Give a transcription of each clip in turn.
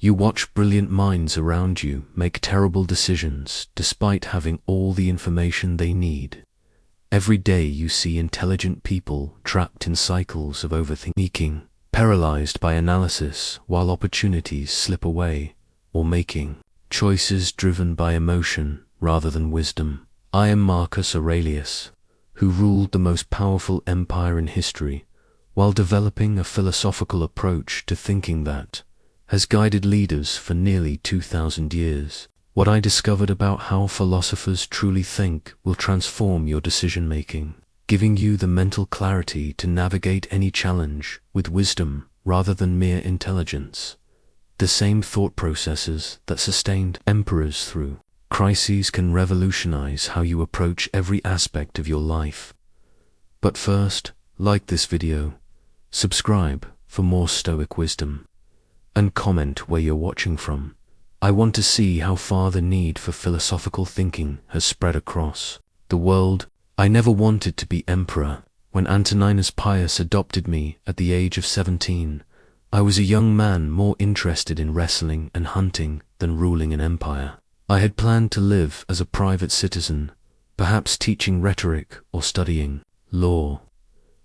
You watch brilliant minds around you make terrible decisions despite having all the information they need. Every day you see intelligent people trapped in cycles of overthinking, paralyzed by analysis while opportunities slip away, or making choices driven by emotion rather than wisdom. I am Marcus Aurelius, who ruled the most powerful empire in history, while developing a philosophical approach to thinking that has guided leaders for nearly 2,000 years. What I discovered about how philosophers truly think will transform your decision-making, giving you the mental clarity to navigate any challenge with wisdom rather than mere intelligence. The same thought processes that sustained emperors through crises can revolutionize how you approach every aspect of your life. But first, like this video, subscribe for more Stoic wisdom, and comment where you're watching from. I want to see how far the need for philosophical thinking has spread across the world. I never wanted to be emperor. When Antoninus Pius adopted me at the age of 17, I was a young man more interested in wrestling and hunting than ruling an empire. I had planned to live as a private citizen, perhaps teaching rhetoric or studying law.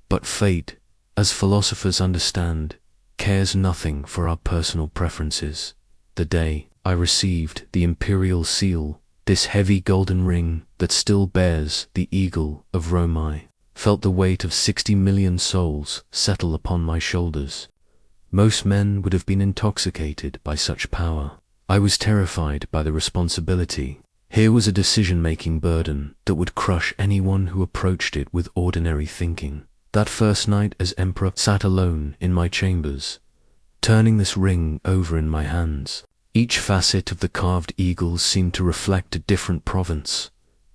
But fate, as philosophers understand, cares nothing for our personal preferences. The day I received the imperial seal, this heavy golden ring that still bears the eagle of Rome, I felt the weight of 60 million souls settle upon my shoulders. Most men would have been intoxicated by such power. I was terrified by the responsibility. Here was a decision-making burden that would crush anyone who approached it with ordinary thinking. That first night as emperor, sat alone in my chambers, turning this ring over in my hands. Each facet of the carved eagles seemed to reflect a different province,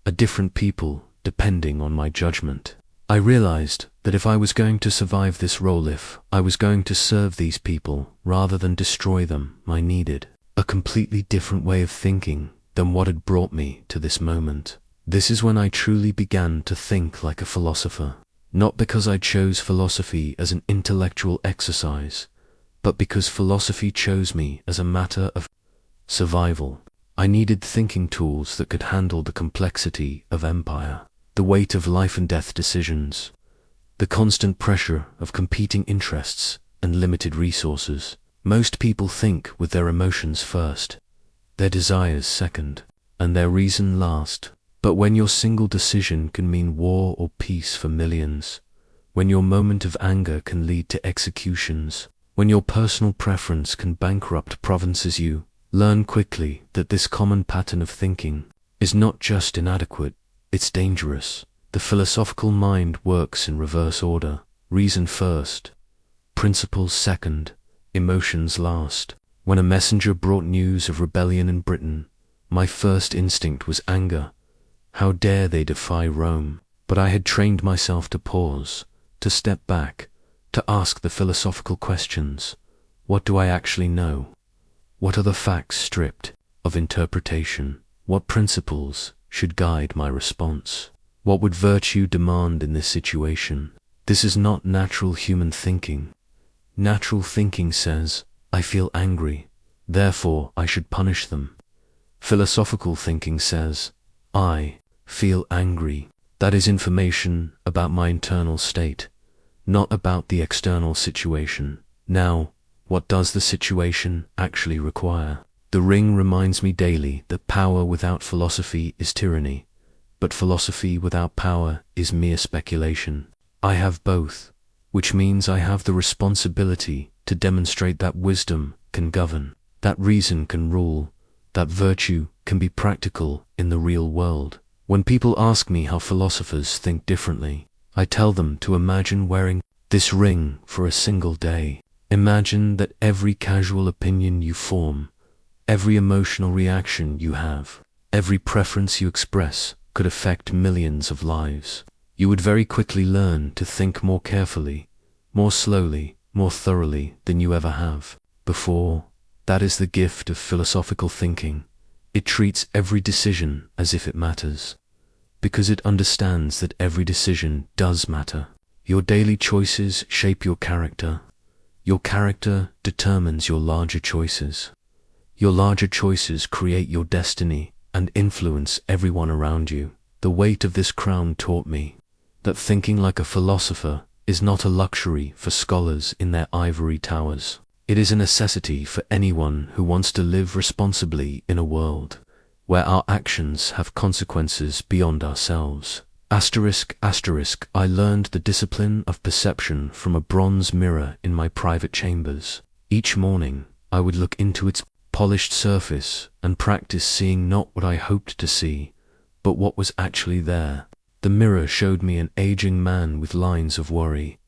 a different people, depending on my judgment. I realized that if I was going to survive this role, if I was going to serve these people rather than destroy them, I needed a completely different way of thinking than what had brought me to this moment. This is when I truly began to think like a philosopher. Not because I chose philosophy as an intellectual exercise, but because philosophy chose me as a matter of survival. I needed thinking tools that could handle the complexity of empire, the weight of life and death decisions, the constant pressure of competing interests and limited resources. Most people think with their emotions first, their desires second, and their reason last. But when your single decision can mean war or peace for millions, when your moment of anger can lead to executions, when your personal preference can bankrupt provinces, you learn quickly that this common pattern of thinking is not just inadequate, it's dangerous. The philosophical mind works in reverse order: reason first, principles second, emotions last. When a messenger brought news of rebellion in Britain, my first instinct was anger. How dare they defy Rome? But I had trained myself to pause, to step back, to ask the philosophical questions. What do I actually know? What are the facts stripped of interpretation? What principles should guide my response? What would virtue demand in this situation? This is not natural human thinking. Natural thinking says, I feel angry, therefore I should punish them. Philosophical thinking says, I feel angry. That is information about my internal state, not about the external situation. Now, what does the situation actually require? The ring reminds me daily that power without philosophy is tyranny, but philosophy without power is mere speculation. I have both, which means I have the responsibility to demonstrate that wisdom can govern, that reason can rule, that virtue can be practical in the real world. When people ask me how philosophers think differently, I tell them to imagine wearing this ring for a single day. Imagine that every casual opinion you form, every emotional reaction you have, every preference you express could affect millions of lives. You would very quickly learn to think more carefully, more slowly, more thoroughly than you ever have before. That is the gift of philosophical thinking. It treats every decision as if it matters, because it understands that every decision does matter. Your daily choices shape your character. Your character determines your larger choices. Your larger choices create your destiny and influence everyone around you. The weight of this crown taught me that thinking like a philosopher is not a luxury for scholars in their ivory towers. It is a necessity for anyone who wants to live responsibly in a world where our actions have consequences beyond ourselves. Asterisk, asterisk, I learned the discipline of perception from a bronze mirror in my private chambers. Each morning, I would look into its polished surface and practice seeing not what I hoped to see, but what was actually there. The mirror showed me an aging man with lines of worry,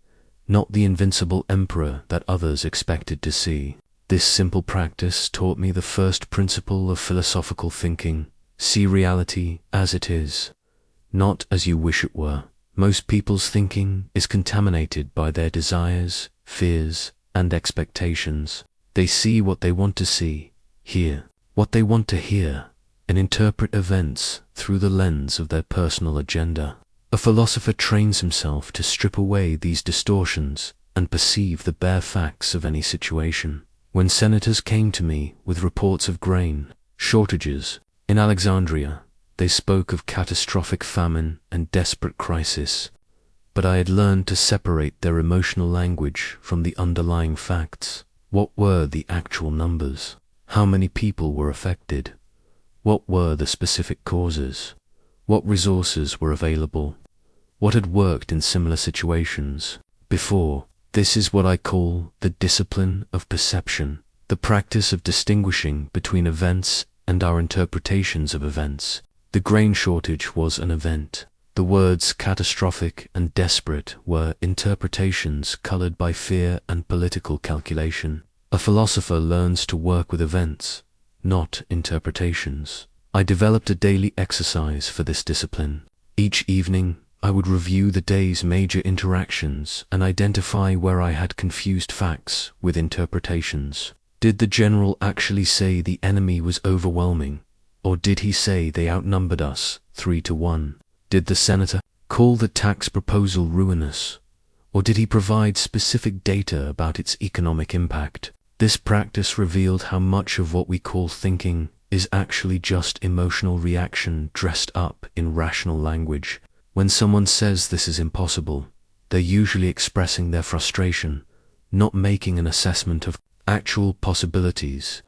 not the invincible emperor that others expected to see. This simple practice taught me the first principle of philosophical thinking: see reality as it is, not as you wish it were. Most people's thinking is contaminated by their desires, fears, and expectations. They see what they want to see, hear what they want to hear, and interpret events through the lens of their personal agenda. A philosopher trains himself to strip away these distortions and perceive the bare facts of any situation. When senators came to me with reports of grain shortages in Alexandria, they spoke of catastrophic famine and desperate crisis, but I had learned to separate their emotional language from the underlying facts. What were the actual numbers? How many people were affected? What were the specific causes? What resources were available? What had worked in similar situations before? This is what I call the discipline of perception, the practice of distinguishing between events and our interpretations of events. The grain shortage was an event. The words catastrophic and desperate were interpretations colored by fear and political calculation. A philosopher learns to work with events, not interpretations. I developed a daily exercise for this discipline. Each evening, I would review the day's major interactions and identify where I had confused facts with interpretations. Did the general actually say the enemy was overwhelming, or did he say they outnumbered us 3-1? Did the senator call the tax proposal ruinous, or did he provide specific data about its economic impact? This practice revealed how much of what we call thinking is actually just emotional reaction dressed up in rational language. When someone says this is impossible, they're usually expressing their frustration, not making an assessment of actual possibilities.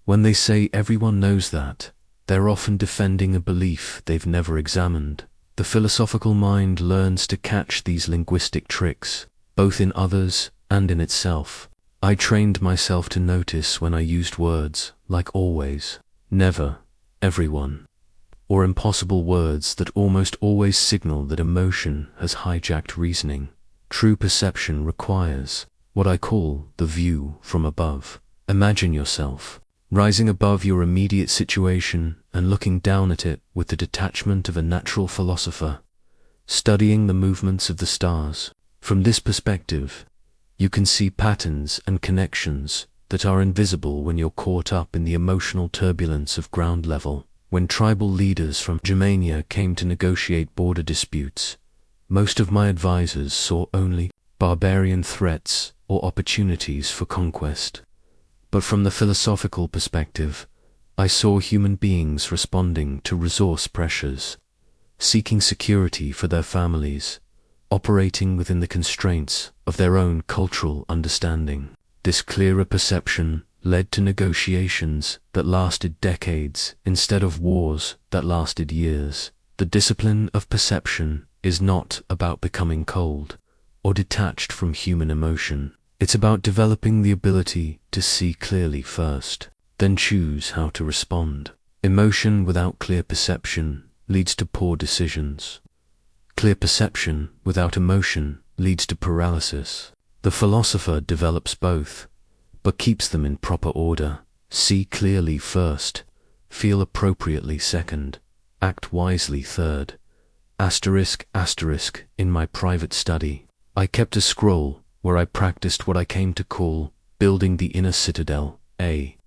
When they say everyone knows that, they're often defending a belief they've never examined. The philosophical mind learns to catch these linguistic tricks, both in others and in itself. I trained myself to notice when I used words like always, never, everyone, or impossible words that almost always signal that emotion has hijacked reasoning. True perception requires what I call the view from above. Imagine yourself rising above your immediate situation and looking down at it with the detachment of a natural philosopher, studying the movements of the stars. From this perspective, you can see patterns and connections that are invisible when you're caught up in the emotional turbulence of ground level. When tribal leaders from Germania came to negotiate border disputes, most of my advisors saw only barbarian threats or opportunities for conquest. But from the philosophical perspective, I saw human beings responding to resource pressures, seeking security for their families, operating within the constraints of their own cultural understanding. This clearer perception led to negotiations that lasted decades instead of wars that lasted years. The discipline of perception is not about becoming cold or detached from human emotion. It's about developing the ability to see clearly first, then choose how to respond. Emotion without clear perception leads to poor decisions. Clear perception without emotion leads to paralysis. The philosopher develops both, but keeps them in proper order. See clearly first, feel appropriately second, act wisely third. Asterisk, asterisk, in my private study, I kept a scroll where I practiced what I came to call building the inner citadel, a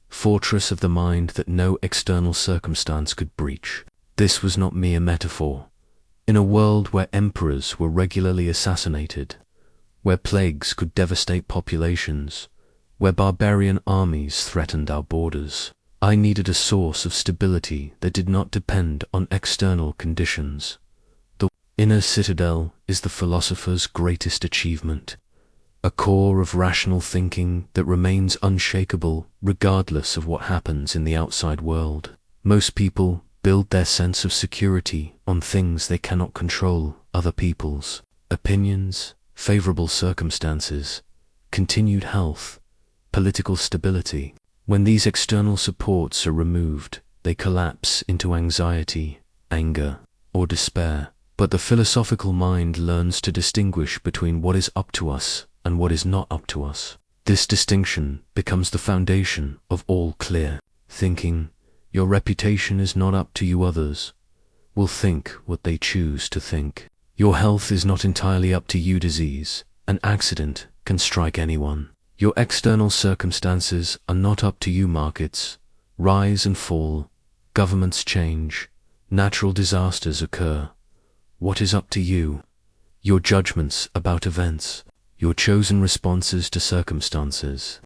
fortress of the mind that no external circumstance could breach. This was not mere metaphor. In a world where emperors were regularly assassinated, where plagues could devastate populations, where barbarian armies threatened our borders. I needed a source of stability that did not depend on external conditions. The inner citadel is the philosopher's greatest achievement, a core of rational thinking that remains unshakable regardless of what happens in the outside world. Most people build their sense of security on things they cannot control: other people's opinions, favorable circumstances, continued health, political stability. When these external supports are removed, they collapse into anxiety, anger, or despair. But the philosophical mind learns to distinguish between what is up to us and what is not up to us. This distinction becomes the foundation of all clear thinking. Your reputation is not up to you. Others will think what they choose to think. Your health is not entirely up to you. Disease, an accident, can strike anyone. Your external circumstances are not up to you. Markets rise and fall, governments change, natural disasters occur. What is up to you? Your judgments about events, your chosen responses to circumstances,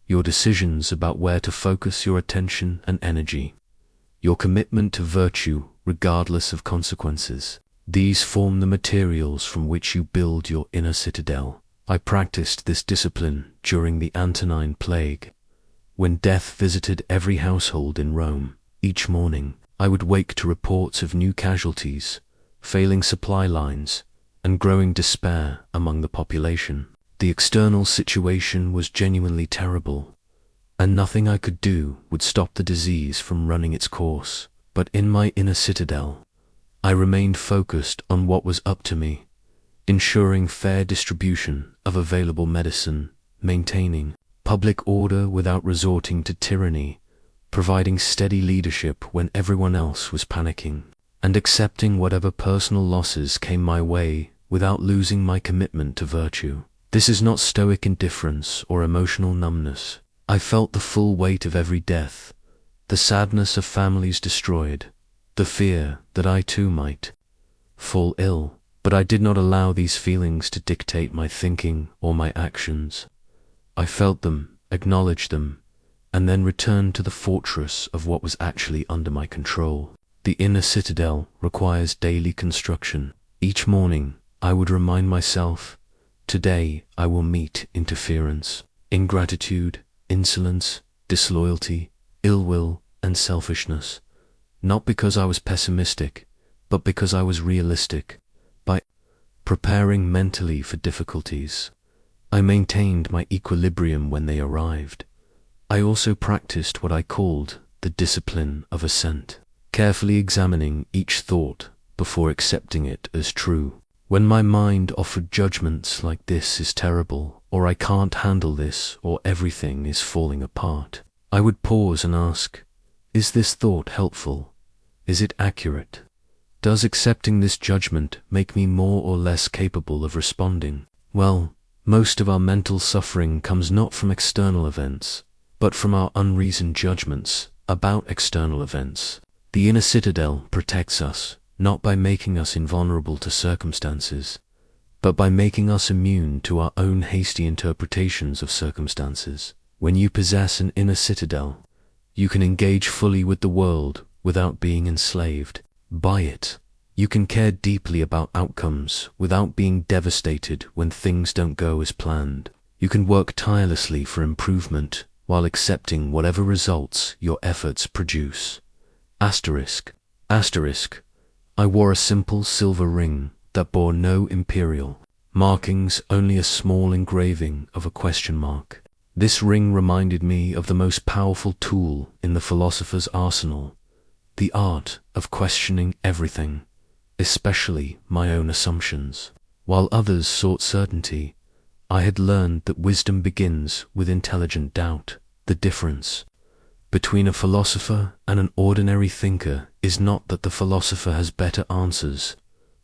your decisions about where to focus your attention and energy, your commitment to virtue regardless of consequences. These form the materials from which you build your inner citadel. I practiced this discipline during the Antonine Plague, when death visited every household in Rome. Each morning, I would wake to reports of new casualties, failing supply lines, and growing despair among the population. The external situation was genuinely terrible, and nothing I could do would stop the disease from running its course. But in my inner citadel, I remained focused on what was up to me, ensuring fair distribution of available medicine, maintaining public order without resorting to tyranny, providing steady leadership when everyone else was panicking, and accepting whatever personal losses came my way without losing my commitment to virtue. This is not stoic indifference or emotional numbness. I felt the full weight of every death, the sadness of families destroyed, the fear that I too might fall ill. But I did not allow these feelings to dictate my thinking or my actions. I felt them, acknowledged them, and then returned to the fortress of what was actually under my control. The inner citadel requires daily construction. Each morning, I would remind myself, today I will meet interference, ingratitude, insolence, disloyalty, ill will, and selfishness, not because I was pessimistic, but because I was realistic. By preparing mentally for difficulties, I maintained my equilibrium when they arrived. I also practiced what I called the discipline of assent, carefully examining each thought before accepting it as true. When my mind offered judgments like "this is terrible," or "I can't handle this," or "everything is falling apart," I would pause and ask, is this thought helpful? Is it accurate? Does accepting this judgment make me more or less capable of responding? Well, most of our mental suffering comes not from external events, but from our unreasoned judgments about external events. The inner citadel protects us, not by making us invulnerable to circumstances, but by making us immune to our own hasty interpretations of circumstances. When you possess an inner citadel, you can engage fully with the world without being enslaved by it. You can care deeply about outcomes without being devastated when things don't go as planned. You can work tirelessly for improvement while accepting whatever results your efforts produce. Asterisk. I wore a simple silver ring that bore no imperial markings, only a small engraving of a question mark. This ring reminded me of the most powerful tool in the philosopher's arsenal, the art of questioning everything, especially my own assumptions. While others sought certainty, I had learned that wisdom begins with intelligent doubt. The difference between a philosopher and an ordinary thinker is not that the philosopher has better answers,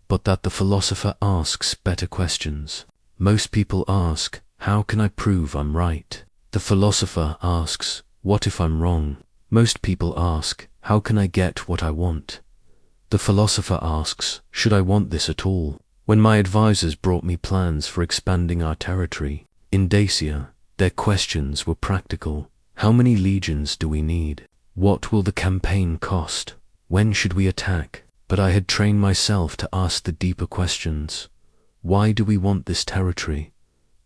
but that the philosopher asks better questions. Most people ask, how can I prove I'm right? The philosopher asks, what if I'm wrong? Most people ask, how can I get what I want? The philosopher asks, should I want this at all? When my advisors brought me plans for expanding our territory in Dacia, Their questions were practical. How many legions do we need? What will the campaign cost? When should we attack? But I had trained myself to ask the deeper questions. Why do we want this territory?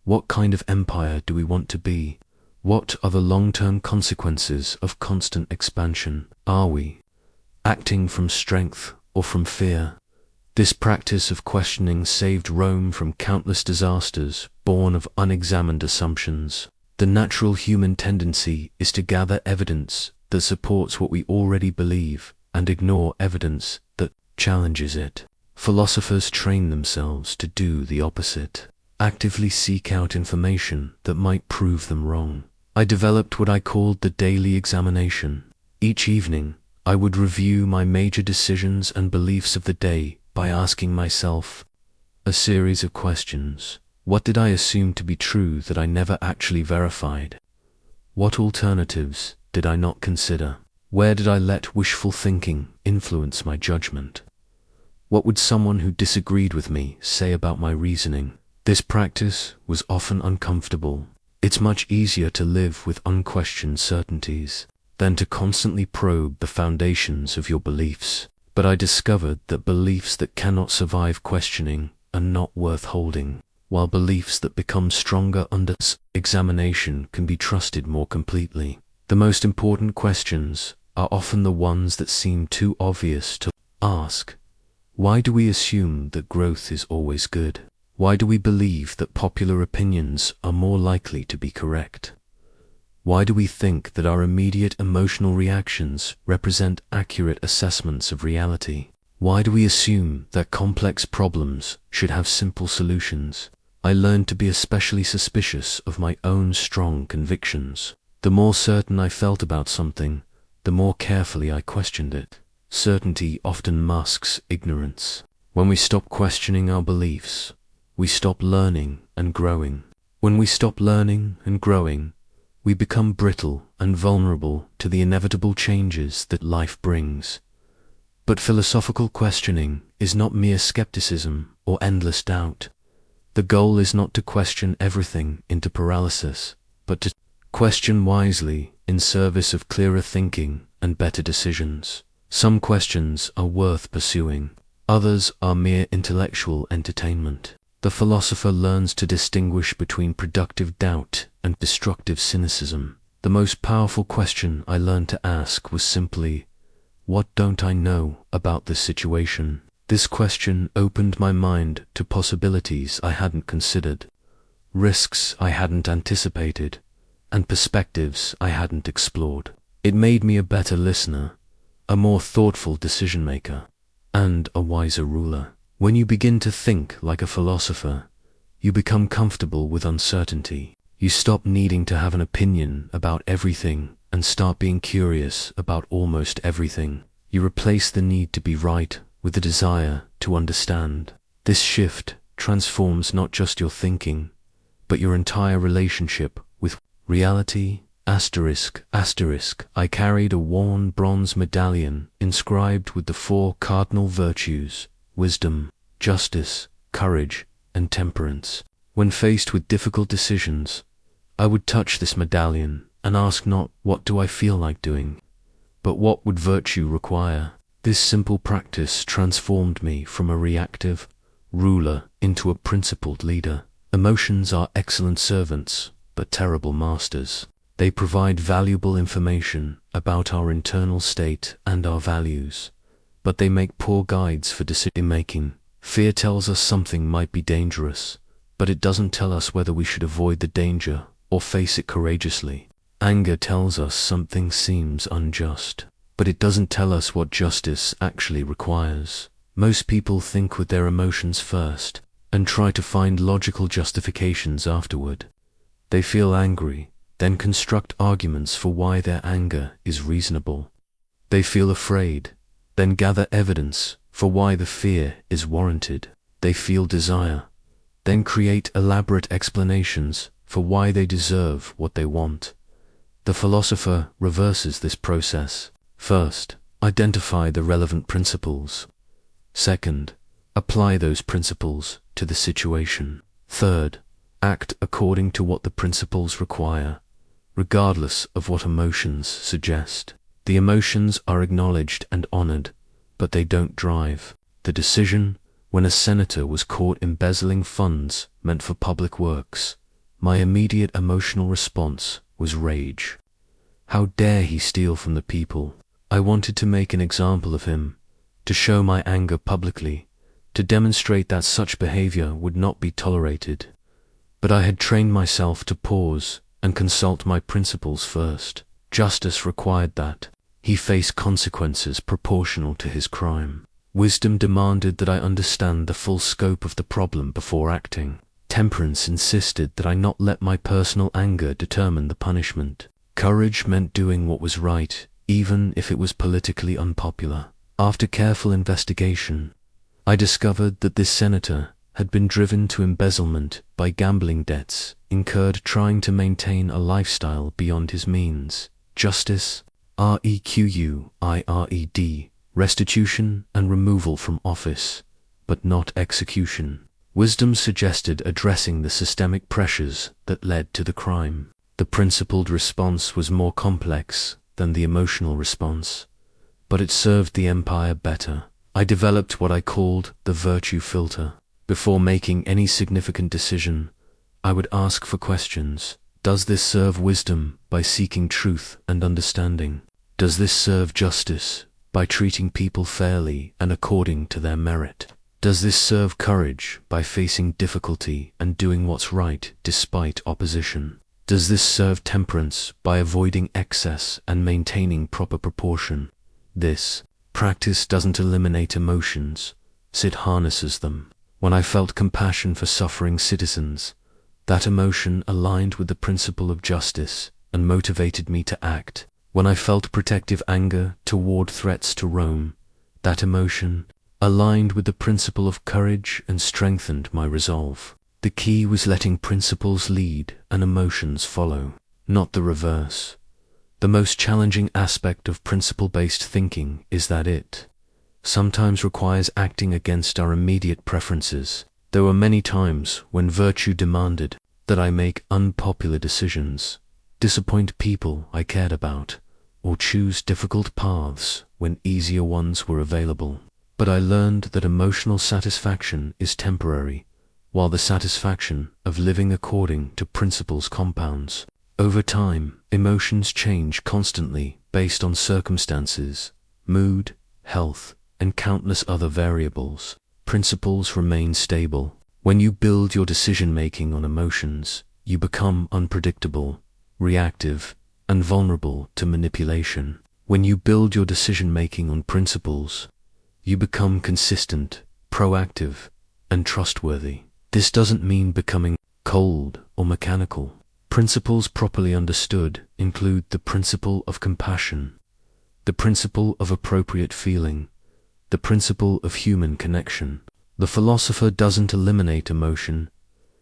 What kind of empire do we want to be? What are the long-term consequences of constant expansion? Are we acting from strength or from fear? This practice of questioning saved Rome from countless disasters born of unexamined assumptions. The natural human tendency is to gather evidence that supports what we already believe and ignore evidence that challenges it. Philosophers train themselves to do the opposite, actively seek out information that might prove them wrong. I developed what I called the daily examination. Each evening, I would review my major decisions and beliefs of the day by asking myself a series of questions. What did I assume to be true that I never actually verified? What alternatives did I not consider? Where did I let wishful thinking influence my judgment? What would someone who disagreed with me say about my reasoning? This practice was often uncomfortable. It's much easier to live with unquestioned certainties than to constantly probe the foundations of your beliefs. But I discovered that beliefs that cannot survive questioning are not worth holding, while beliefs that become stronger under examination can be trusted more completely. The most important questions are often the ones that seem too obvious to ask. Why do we assume that growth is always good? Why do we believe that popular opinions are more likely to be correct? Why do we think that our immediate emotional reactions represent accurate assessments of reality? Why do we assume that complex problems should have simple solutions? I learned to be especially suspicious of my own strong convictions. The more certain I felt about something, the more carefully I questioned it. Certainty often masks ignorance. When we stop questioning our beliefs, we stop learning and growing. When we stop learning and growing, we become brittle and vulnerable to the inevitable changes that life brings. But philosophical questioning is not mere skepticism or endless doubt. The goal is not to question everything into paralysis, but to question wisely in service of clearer thinking and better decisions. Some questions are worth pursuing, others are mere intellectual entertainment. The philosopher learns to distinguish between productive doubt and destructive cynicism. The most powerful question I learned to ask was simply, what don't I know about this situation? This question opened my mind to possibilities I hadn't considered, risks I hadn't anticipated, and perspectives I hadn't explored. It made me a better listener, a more thoughtful decision-maker, and a wiser ruler. When you begin to think like a philosopher, you become comfortable with uncertainty. You stop needing to have an opinion about everything and start being curious about almost everything. You replace the need to be right with the desire to understand. This shift transforms not just your thinking, but your entire relationship with reality. I carried a worn bronze medallion inscribed with the 4 cardinal virtues: wisdom, justice, courage, and temperance. When faced with difficult decisions, I would touch this medallion and ask not what do I feel like doing, but what would virtue require. This simple practice transformed me from a reactive ruler into a principled leader. Emotions are excellent servants, but terrible masters. They provide valuable information about our internal state and our values, but they make poor guides for decision-making. Fear tells us something might be dangerous, but it doesn't tell us whether we should avoid the danger or face it courageously. Anger tells us something seems unjust, but it doesn't tell us what justice actually requires. Most people think with their emotions first and try to find logical justifications afterward. They feel angry, then construct arguments for why their anger is reasonable. They feel afraid, then gather evidence for why the fear is warranted. They feel desire, then create elaborate explanations for why they deserve what they want. The philosopher reverses this process. First, identify the relevant principles. Second, apply those principles to the situation. Third, Act according to what the principles require, regardless of what emotions suggest. The emotions are acknowledged and honored, but they don't drive the decision. When a senator was caught embezzling funds meant for public works, my immediate emotional response was rage. How dare he steal from the people? I wanted to make an example of him, to show my anger publicly, to demonstrate that such behavior would not be tolerated. But I had trained myself to pause and consult my principles first. Justice required that he face consequences proportional to his crime. Wisdom demanded that I understand the full scope of the problem before acting. Temperance insisted that I not let my personal anger determine the punishment. Courage meant doing what was right, even if it was politically unpopular. After careful investigation, I discovered that this senator had been driven to embezzlement by gambling debts incurred trying to maintain a lifestyle beyond his means. Justice, required, restitution and removal from office, but not execution. Wisdom suggested addressing the systemic pressures that led to the crime. The principled response was more complex than the emotional response, but it served the empire better. I developed what I called the virtue filter. Before making any significant decision, I would ask for questions. Does this serve wisdom by seeking truth and understanding? Does this serve justice by treating people fairly and according to their merit? Does this serve courage by facing difficulty and doing what's right despite opposition? Does this serve temperance by avoiding excess and maintaining proper proportion? This practice doesn't eliminate emotions, it harnesses them. When I felt compassion for suffering citizens, that emotion aligned with the principle of justice and motivated me to act. When I felt protective anger toward threats to Rome, that emotion aligned with the principle of courage and strengthened my resolve. The key was letting principles lead and emotions follow, not the reverse. The most challenging aspect of principle-based thinking is that it sometimes requires acting against our immediate preferences. There were many times when virtue demanded that I make unpopular decisions, disappoint people I cared about, or choose difficult paths when easier ones were available. But I learned that emotional satisfaction is temporary, while the satisfaction of living according to principles compounds. Over time, emotions change constantly based on circumstances, mood, health, and countless other variables. Principles remain stable. When you build your decision-making on emotions, you become unpredictable, reactive, and vulnerable to manipulation. When you build your decision-making on principles, you become consistent, proactive, and trustworthy. This doesn't mean becoming cold or mechanical. Principles properly understood include the principle of compassion, the principle of appropriate feeling, the principle of human connection. The philosopher doesn't eliminate emotion,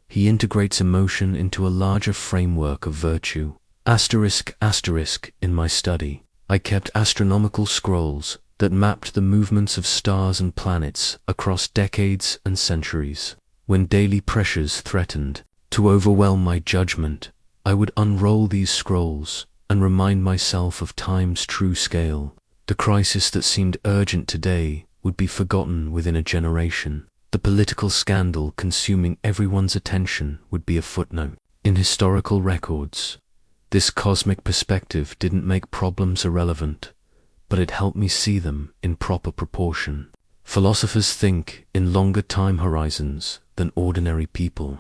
he integrates emotion into a larger framework of virtue. In my study, I kept astronomical scrolls that mapped the movements of stars and planets across decades and centuries. When daily pressures threatened to overwhelm my judgment, I would unroll these scrolls and remind myself of time's true scale. The crisis that seemed urgent today would be forgotten within a generation. The political scandal consuming everyone's attention would be a footnote in historical records. This cosmic perspective didn't make problems irrelevant, but it helped me see them in proper proportion. Philosophers think in longer time horizons than ordinary people.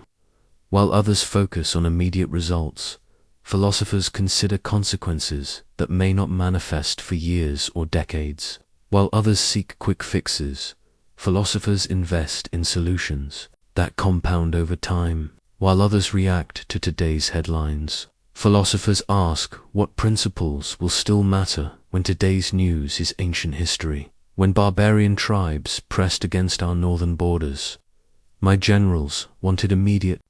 While others focus on immediate results, philosophers consider consequences that may not manifest for years or decades. While others seek quick fixes, philosophers invest in solutions that compound over time. While others react to today's headlines, philosophers ask what principles will still matter when today's news is ancient history. When barbarian tribes pressed against our northern borders, my generals wanted immediate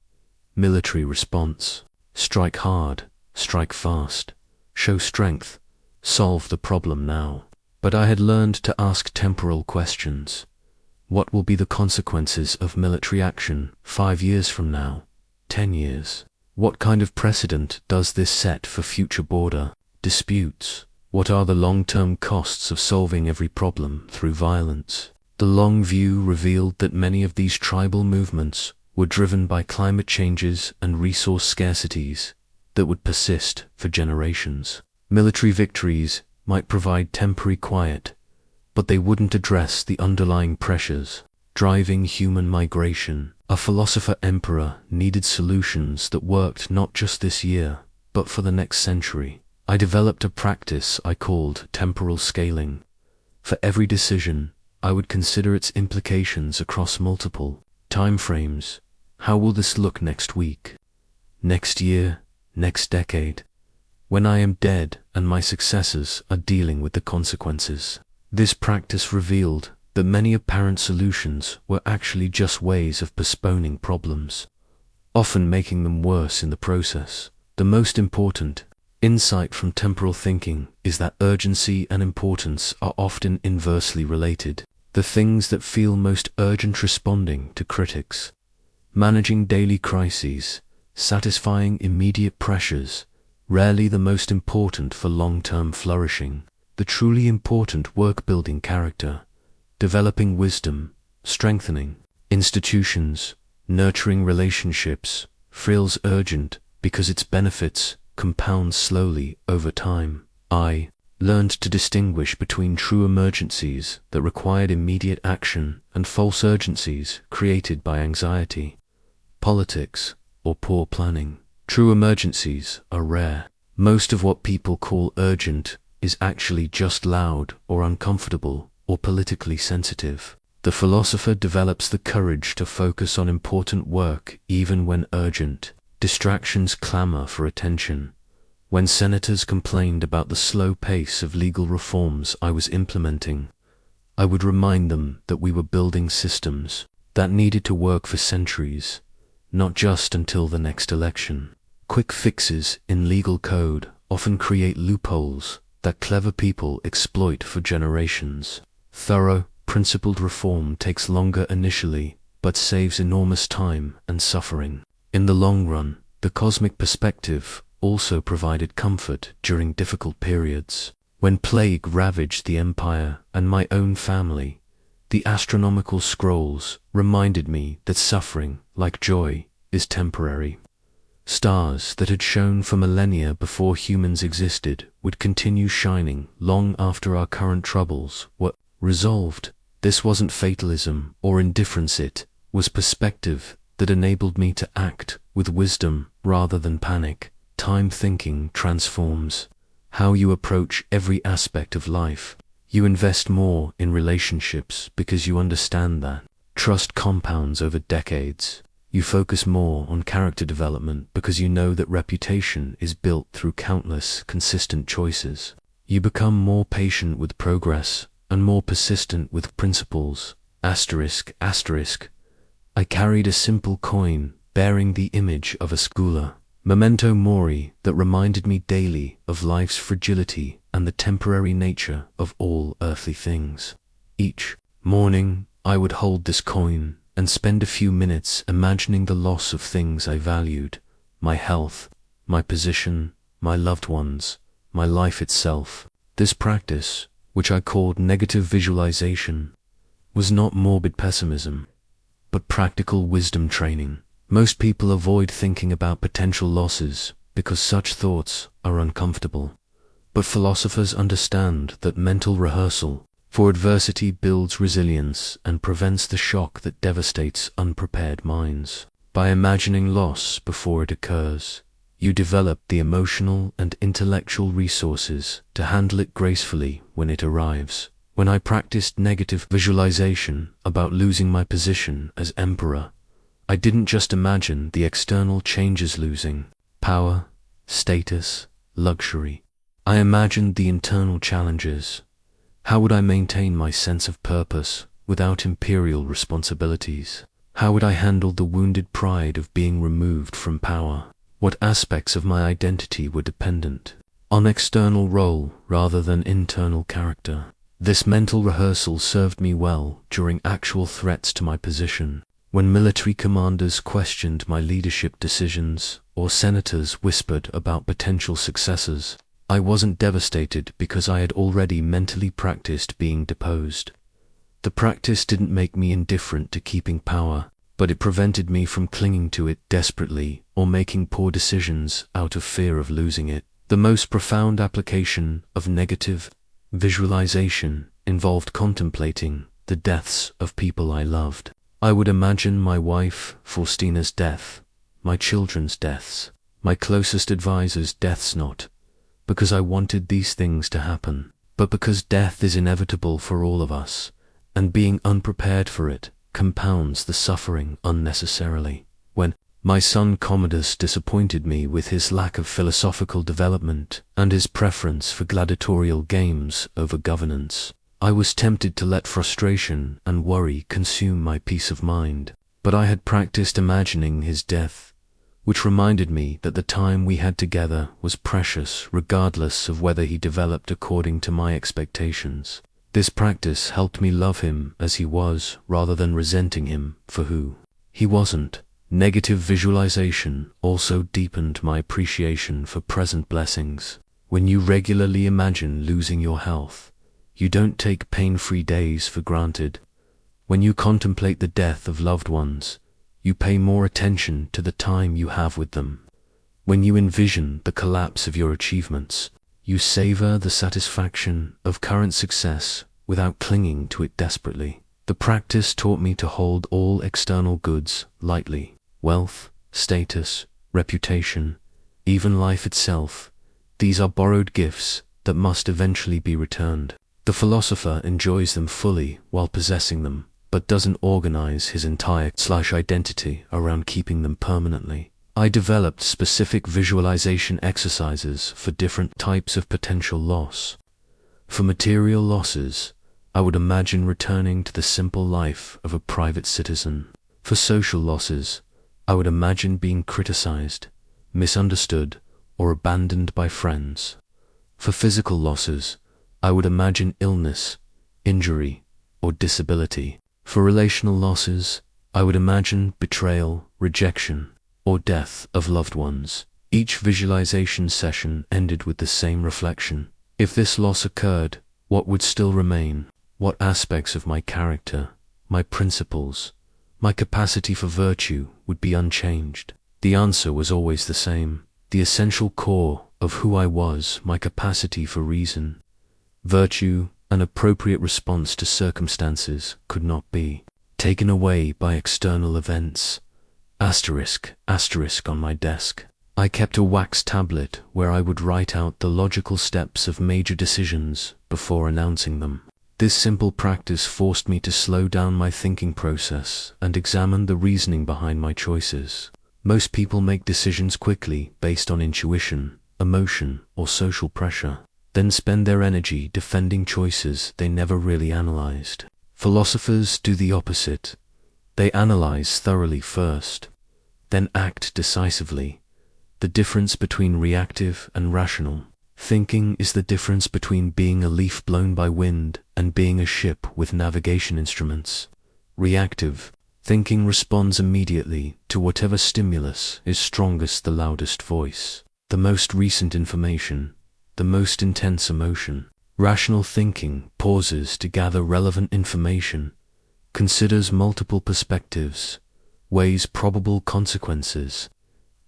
military response. Strike hard, strike fast, show strength, solve the problem now. But I had learned to ask temporal questions. What will be the consequences of military action 5 years from now, 10 years? What kind of precedent does this set for future border disputes? What are the long-term costs of solving every problem through violence? The long view revealed that many of these tribal movements were driven by climate changes and resource scarcities that would persist for generations. Military victories might provide temporary quiet, but they wouldn't address the underlying pressures driving human migration. A philosopher-emperor needed solutions that worked not just this year, but for the next century. I developed a practice I called temporal scaling. For every decision, I would consider its implications across multiple time frames. How will this look next week, next year, next decade, when I am dead and my successors are dealing with the consequences? This practice revealed that many apparent solutions were actually just ways of postponing problems, often making them worse in the process. The most important insight from temporal thinking is that urgency and importance are often inversely related. The things that feel most urgent, responding to critics, managing daily crises, satisfying immediate pressures, rarely the most important for long-term flourishing. The truly important work, building character, developing wisdom, strengthening institutions, nurturing relationships, feels urgent because its benefits compound slowly over time. I learned to distinguish between true emergencies that required immediate action and false urgencies created by anxiety, politics, or poor planning. True emergencies are rare. Most of what people call urgent is actually just loud or uncomfortable or politically sensitive. The philosopher develops the courage to focus on important work even when urgent. Distractions clamor for attention. When senators complained about the slow pace of legal reforms I was implementing, I would remind them that we were building systems that needed to work for centuries, not just until the next election. Quick fixes in legal code often create loopholes that clever people exploit for generations. Thorough, principled reform takes longer initially, but saves enormous time and suffering. In the long run, the cosmic perspective also provided comfort during difficult periods. When plague ravaged the empire and my own family, the astronomical scrolls reminded me that suffering, like joy, is temporary. Stars that had shone for millennia before humans existed would continue shining long after our current troubles were resolved. This wasn't fatalism or indifference, it was perspective that enabled me to act with wisdom rather than panic. Time thinking transforms how you approach every aspect of life. You invest more in relationships because you understand that trust compounds over decades. You focus more on character development because you know that reputation is built through countless consistent choices. You become more patient with progress and more persistent with principles. Asterisk, asterisk. I carried a simple coin bearing the image of a schooler, memento mori, that reminded me daily of life's fragility and the temporary nature of all earthly things. Each morning, I would hold this coin and spend a few minutes imagining the loss of things I valued: my health, my position, my loved ones, my life itself. This practice, which I called negative visualization, was not morbid pessimism, but practical wisdom training. Most people avoid thinking about potential losses because such thoughts are uncomfortable. But philosophers understand that mental rehearsal for adversity builds resilience and prevents the shock that devastates unprepared minds. By imagining loss before it occurs, you develop the emotional and intellectual resources to handle it gracefully when it arrives. When I practiced negative visualization about losing my position as emperor, I didn't just imagine the external changes: losing power, status, luxury. I imagined the internal challenges. How would I maintain my sense of purpose without imperial responsibilities? How would I handle the wounded pride of being removed from power? What aspects of my identity were dependent on external role rather than internal character? This mental rehearsal served me well during actual threats to my position. When military commanders questioned my leadership decisions or senators whispered about potential successors, I wasn't devastated because I had already mentally practiced being deposed. The practice didn't make me indifferent to keeping power, but it prevented me from clinging to it desperately or making poor decisions out of fear of losing it. The most profound application of negative visualization involved contemplating the deaths of people I loved. I would imagine my wife Faustina's death, my children's deaths, my closest advisor's deaths, not because I wanted these things to happen, but because death is inevitable for all of us, and being unprepared for it compounds the suffering unnecessarily. When my son Commodus disappointed me with his lack of philosophical development and his preference for gladiatorial games over governance, I was tempted to let frustration and worry consume my peace of mind. But I had practiced imagining his death, which reminded me that the time we had together was precious regardless of whether he developed according to my expectations. This practice helped me love him as he was rather than resenting him for who he wasn't. Negative visualization also deepened my appreciation for present blessings. When you regularly imagine losing your health, you don't take pain-free days for granted. When you contemplate the death of loved ones, you pay more attention to the time you have with them. When you envision the collapse of your achievements, you savor the satisfaction of current success without clinging to it desperately. The practice taught me to hold all external goods lightly. Wealth, status, reputation, even life itself. These are borrowed gifts that must eventually be returned. The philosopher enjoys them fully while possessing them, but doesn't organize his entire identity around keeping them permanently. I developed specific visualization exercises for different types of potential loss. For material losses, I would imagine returning to the simple life of a private citizen. For social losses, I would imagine being criticized, misunderstood, or abandoned by friends. For physical losses, I would imagine illness, injury, or disability. For relational losses, I would imagine betrayal, rejection, or death of loved ones. Each visualization session ended with the same reflection. If this loss occurred, what would still remain? What aspects of my character, my principles, my capacity for virtue would be unchanged? The answer was always the same. The essential core of who I was, my capacity for reason, virtue, an appropriate response to circumstances, could not be taken away by external events. Asterisk on my desk. I kept a wax tablet where I would write out the logical steps of major decisions before announcing them. This simple practice forced me to slow down my thinking process and examine the reasoning behind my choices. Most people make decisions quickly based on intuition, emotion, or social pressure, then spend their energy defending choices they never really analyzed. Philosophers do the opposite. They analyze thoroughly first, then act decisively. The difference between reactive and rational thinking is the difference between being a leaf blown by wind and being a ship with navigation instruments. Reactive thinking responds immediately to whatever stimulus is strongest, the loudest voice, the most recent information, the most intense emotion. Rational thinking pauses to gather relevant information, considers multiple perspectives, weighs probable consequences,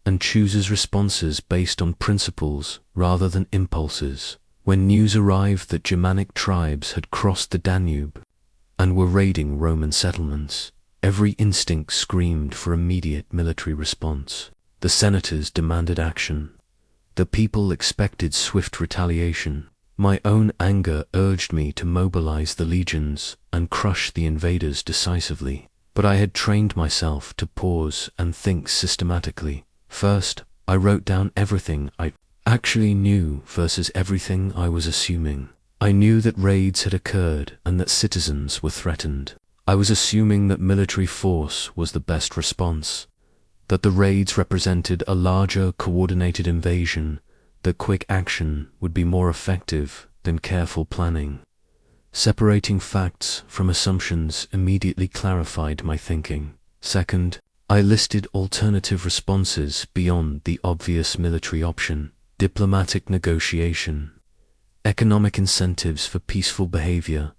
and chooses responses based on principles rather than impulses. When news arrived that Germanic tribes had crossed the Danube and were raiding Roman settlements, every instinct screamed for immediate military response. The senators demanded action. The people expected swift retaliation. My own anger urged me to mobilize the legions and crush the invaders decisively. But I had trained myself to pause and think systematically. First, I wrote down everything I actually knew versus everything I was assuming. I knew that raids had occurred and that citizens were threatened. I was assuming that military force was the best response, that the raids represented a larger coordinated invasion, that quick action would be more effective than careful planning. Separating facts from assumptions immediately clarified my thinking. Second, I listed alternative responses beyond the obvious military option: diplomatic negotiation, economic incentives for peaceful behavior,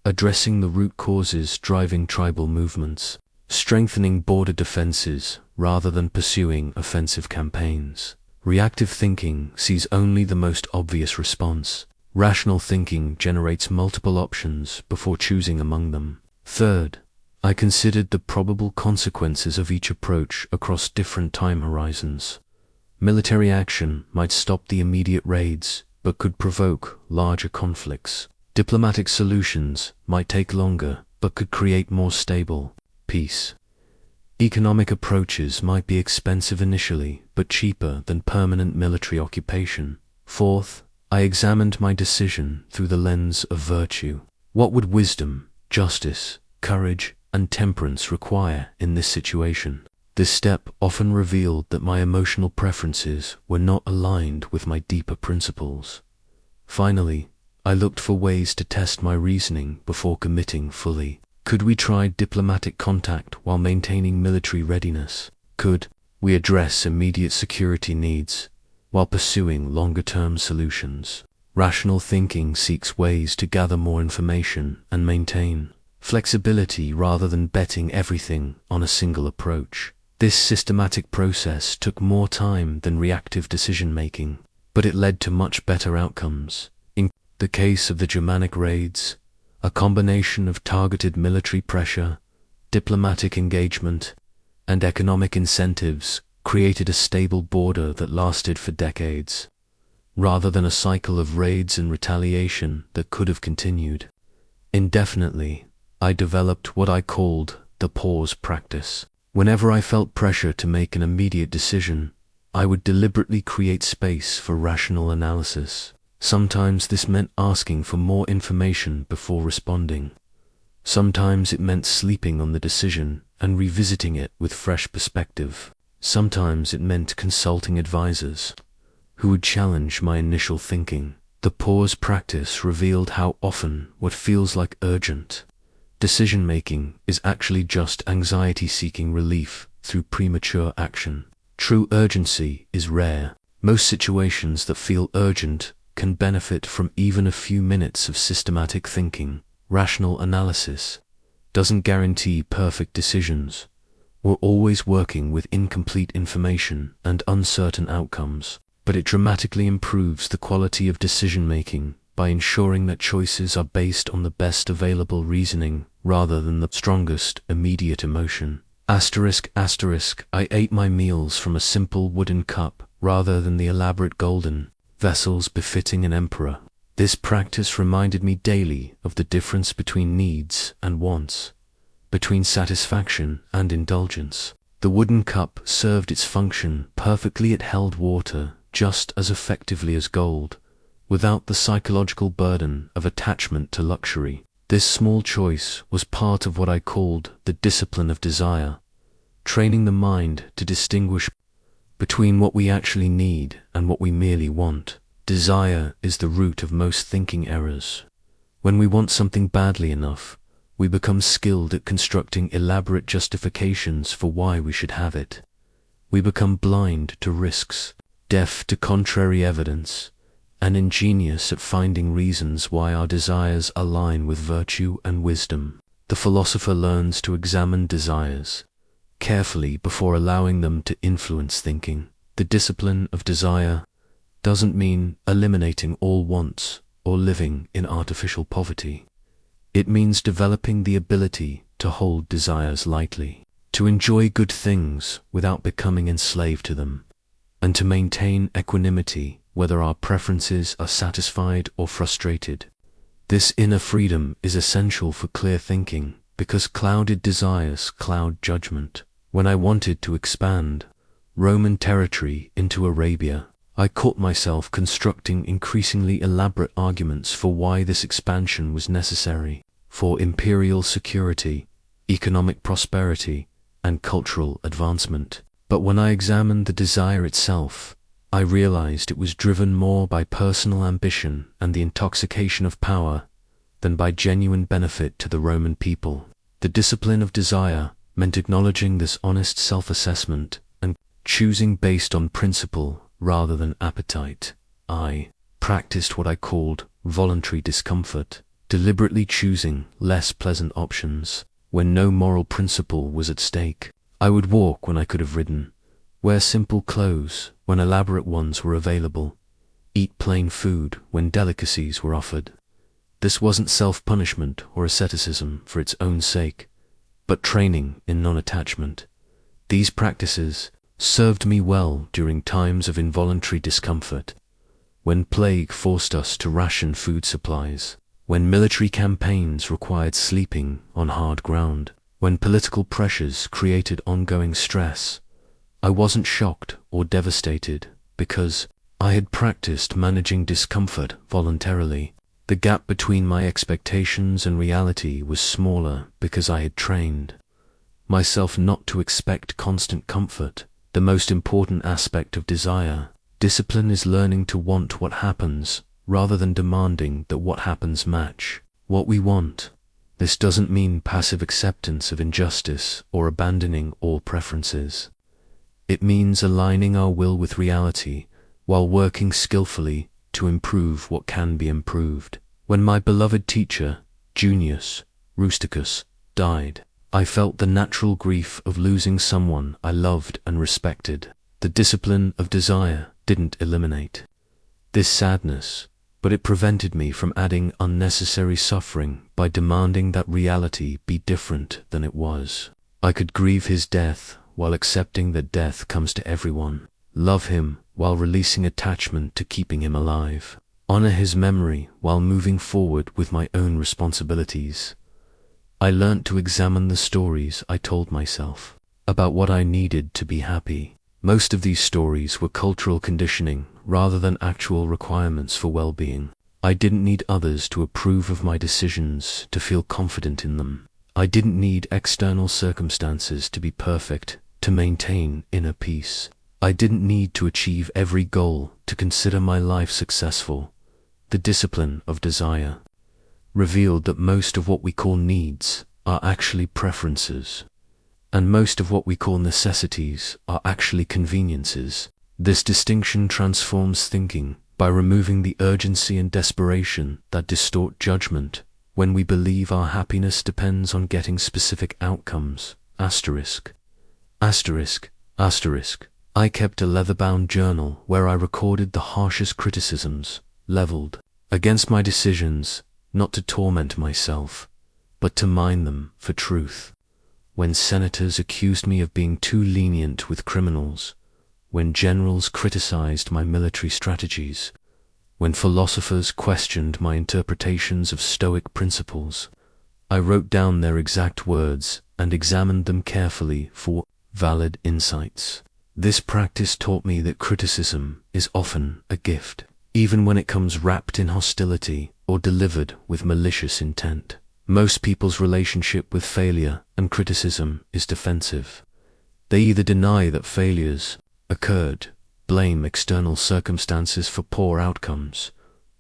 addressing the root causes driving tribal movements, strengthening border defenses rather than pursuing offensive campaigns. Reactive thinking sees only the most obvious response. Rational thinking generates multiple options before choosing among them. Third, I considered the probable consequences of each approach across different time horizons. Military action might stop the immediate raids, but could provoke larger conflicts. Diplomatic solutions might take longer, but could create more stable peace. Economic approaches might be expensive initially, but cheaper than permanent military occupation. Fourth, I examined my decision through the lens of virtue. What would wisdom, justice, courage, and temperance require in this situation? This step often revealed that my emotional preferences were not aligned with my deeper principles. Finally, I looked for ways to test my reasoning before committing fully. Could we try diplomatic contact while maintaining military readiness? Could we address immediate security needs while pursuing longer-term solutions? Rational thinking seeks ways to gather more information and maintain flexibility rather than betting everything on a single approach. This systematic process took more time than reactive decision-making, but it led to much better outcomes. In the case of the Germanic raids, a combination of targeted military pressure, diplomatic engagement, and economic incentives created a stable border that lasted for decades, rather than a cycle of raids and retaliation that could have continued indefinitely. I developed what I called the pause practice. Whenever I felt pressure to make an immediate decision, I would deliberately create space for rational analysis. Sometimes this meant asking for more information before responding. Sometimes it meant sleeping on the decision and revisiting it with fresh perspective. Sometimes it meant consulting advisors who would challenge my initial thinking. The pause practice revealed how often what feels like urgent decision-making is actually just anxiety seeking relief through premature action. True urgency is rare. Most situations that feel urgent can benefit from even a few minutes of systematic thinking. Rational analysis doesn't guarantee perfect decisions. We're always working with incomplete information and uncertain outcomes, but it dramatically improves the quality of decision-making by ensuring that choices are based on the best available reasoning rather than the strongest immediate emotion. I ate my meals from a simple wooden cup rather than the elaborate golden vessels befitting an emperor. This practice reminded me daily of the difference between needs and wants, between satisfaction and indulgence. The wooden cup served its function perfectly. It held water just as effectively as gold, without the psychological burden of attachment to luxury. This small choice was part of what I called the discipline of desire, training the mind to distinguish between what we actually need and what we merely want. Desire is the root of most thinking errors. When we want something badly enough, we become skilled at constructing elaborate justifications for why we should have it. We become blind to risks, deaf to contrary evidence, and ingenious at finding reasons why our desires align with virtue and wisdom. The philosopher learns to examine desires carefully before allowing them to influence thinking. The discipline of desire doesn't mean eliminating all wants or living in artificial poverty. It means developing the ability to hold desires lightly, to enjoy good things without becoming enslaved to them, and to maintain equanimity whether our preferences are satisfied or frustrated. This inner freedom is essential for clear thinking because clouded desires cloud judgment. When I wanted to expand Roman territory into Arabia, I caught myself constructing increasingly elaborate arguments for why this expansion was necessary, for imperial security, economic prosperity, and cultural advancement. But when I examined the desire itself, I realized it was driven more by personal ambition and the intoxication of power than by genuine benefit to the Roman people. The discipline of desire meant acknowledging this honest self-assessment and choosing based on principle rather than appetite. I practiced what I called voluntary discomfort, deliberately choosing less pleasant options when no moral principle was at stake. I would walk when I could have ridden, wear simple clothes when elaborate ones were available, eat plain food when delicacies were offered. This wasn't self-punishment or asceticism for its own sake, but training in non-attachment. These practices served me well during times of involuntary discomfort, when plague forced us to ration food supplies, when military campaigns required sleeping on hard ground, when political pressures created ongoing stress. I wasn't shocked or devastated because I had practiced managing discomfort voluntarily. The gap between my expectations and reality was smaller because I had trained myself not to expect constant comfort. The most important aspect of desire, discipline, is learning to want what happens rather than demanding that what happens match what we want. This doesn't mean passive acceptance of injustice or abandoning all preferences. It means aligning our will with reality while working skillfully to improve what can be improved. When my beloved teacher, Junius Rusticus, died, I felt the natural grief of losing someone I loved and respected. The discipline of desire didn't eliminate this sadness, but it prevented me from adding unnecessary suffering by demanding that reality be different than it was. I could grieve his death while accepting that death comes to everyone, love him while releasing attachment to keeping him alive, honor his memory while moving forward with my own responsibilities. I learnt to examine the stories I told myself about what I needed to be happy. Most of these stories were cultural conditioning rather than actual requirements for well-being. I didn't need others to approve of my decisions to feel confident in them. I didn't need external circumstances to be perfect to maintain inner peace. I didn't need to achieve every goal to consider my life successful. The discipline of desire revealed that most of what we call needs are actually preferences, and most of what we call necessities are actually conveniences. This distinction transforms thinking by removing the urgency and desperation that distort judgment when we believe our happiness depends on getting specific outcomes. Asterisk. Asterisk. Asterisk. I kept a leather-bound journal where I recorded the harshest criticisms leveled against my decisions, not to torment myself, but to mine them for truth. When senators accused me of being too lenient with criminals, when generals criticized my military strategies, when philosophers questioned my interpretations of Stoic principles, I wrote down their exact words and examined them carefully for valid insights. This practice taught me that criticism is often a gift, even when it comes wrapped in hostility or delivered with malicious intent. Most people's relationship with failure and criticism is defensive. They either deny that failures occurred, blame external circumstances for poor outcomes,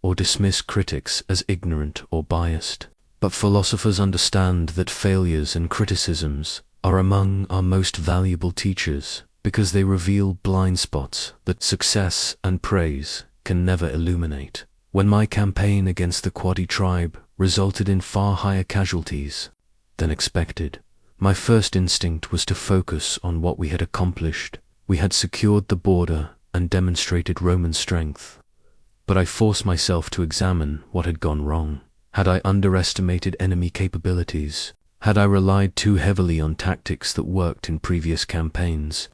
or dismiss critics as ignorant or biased. But philosophers understand that failures and criticisms are among our most valuable teachers because they reveal blind spots that success and praise can never illuminate. When my campaign against the Quadi tribe resulted in far higher casualties than expected, my first instinct was to focus on what we had accomplished. We had secured the border and demonstrated Roman strength. But I forced myself to examine what had gone wrong. Had I underestimated enemy capabilities? Had I relied too heavily on tactics that worked in previous campaigns?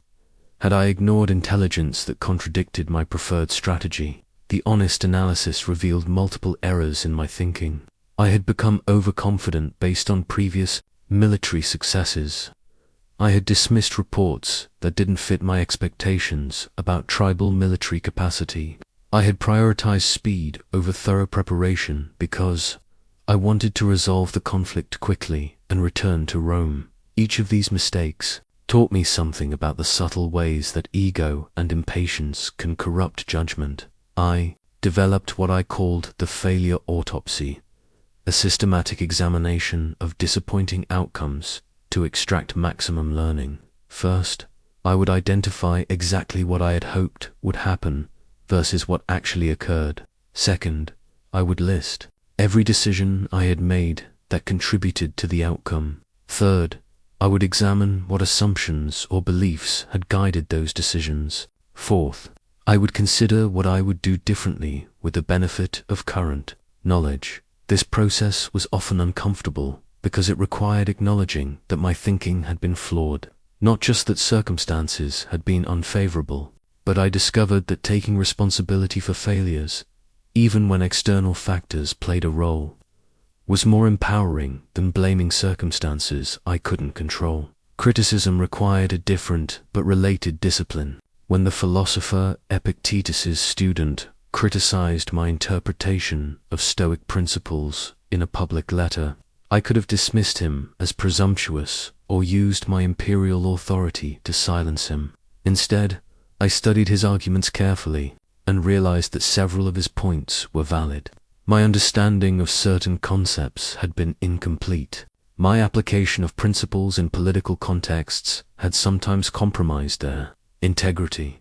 Had I ignored intelligence that contradicted my preferred strategy? The honest analysis revealed multiple errors in my thinking. I had become overconfident based on previous military successes. I had dismissed reports that didn't fit my expectations about tribal military capacity. I had prioritized speed over thorough preparation because I wanted to resolve the conflict quickly and return to Rome. Each of these mistakes taught me something about the subtle ways that ego and impatience can corrupt judgment. I developed what I called the failure autopsy, a systematic examination of disappointing outcomes to extract maximum learning. First, I would identify exactly what I had hoped would happen versus what actually occurred. Second, I would list every decision I had made that contributed to the outcome. Third, I would examine what assumptions or beliefs had guided those decisions. Fourth, I would consider what I would do differently with the benefit of current knowledge. This process was often uncomfortable because it required acknowledging that my thinking had been flawed. Not just that circumstances had been unfavorable, but I discovered that taking responsibility for failures, even when external factors played a role, was more empowering than blaming circumstances I couldn't control. Criticism required a different but related discipline. When the philosopher Epictetus's student criticized my interpretation of Stoic principles in a public letter, I could have dismissed him as presumptuous or used my imperial authority to silence him. Instead, I studied his arguments carefully and realized that several of his points were valid. My understanding of certain concepts had been incomplete. My application of principles in political contexts had sometimes compromised their integrity.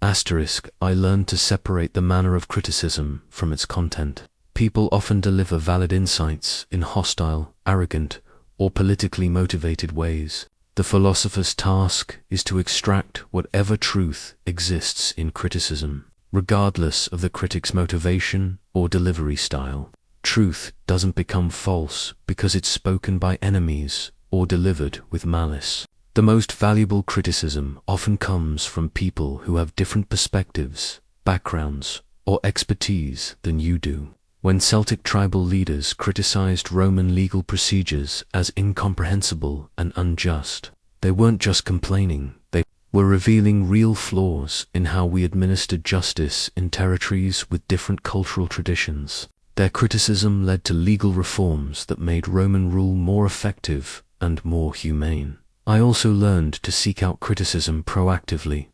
I learned to separate the manner of criticism from its content. People often deliver valid insights in hostile, arrogant, or politically motivated ways. The philosopher's task is to extract whatever truth exists in criticism, regardless of the critic's motivation or delivery style. Truth doesn't become false because it's spoken by enemies or delivered with malice. The most valuable criticism often comes from people who have different perspectives, backgrounds, or expertise than you do. When Celtic tribal leaders criticized Roman legal procedures as incomprehensible and unjust, they weren't just complaining, they were revealing real flaws in how we administered justice in territories with different cultural traditions. Their criticism led to legal reforms that made Roman rule more effective and more humane. I also learned to seek out criticism proactively,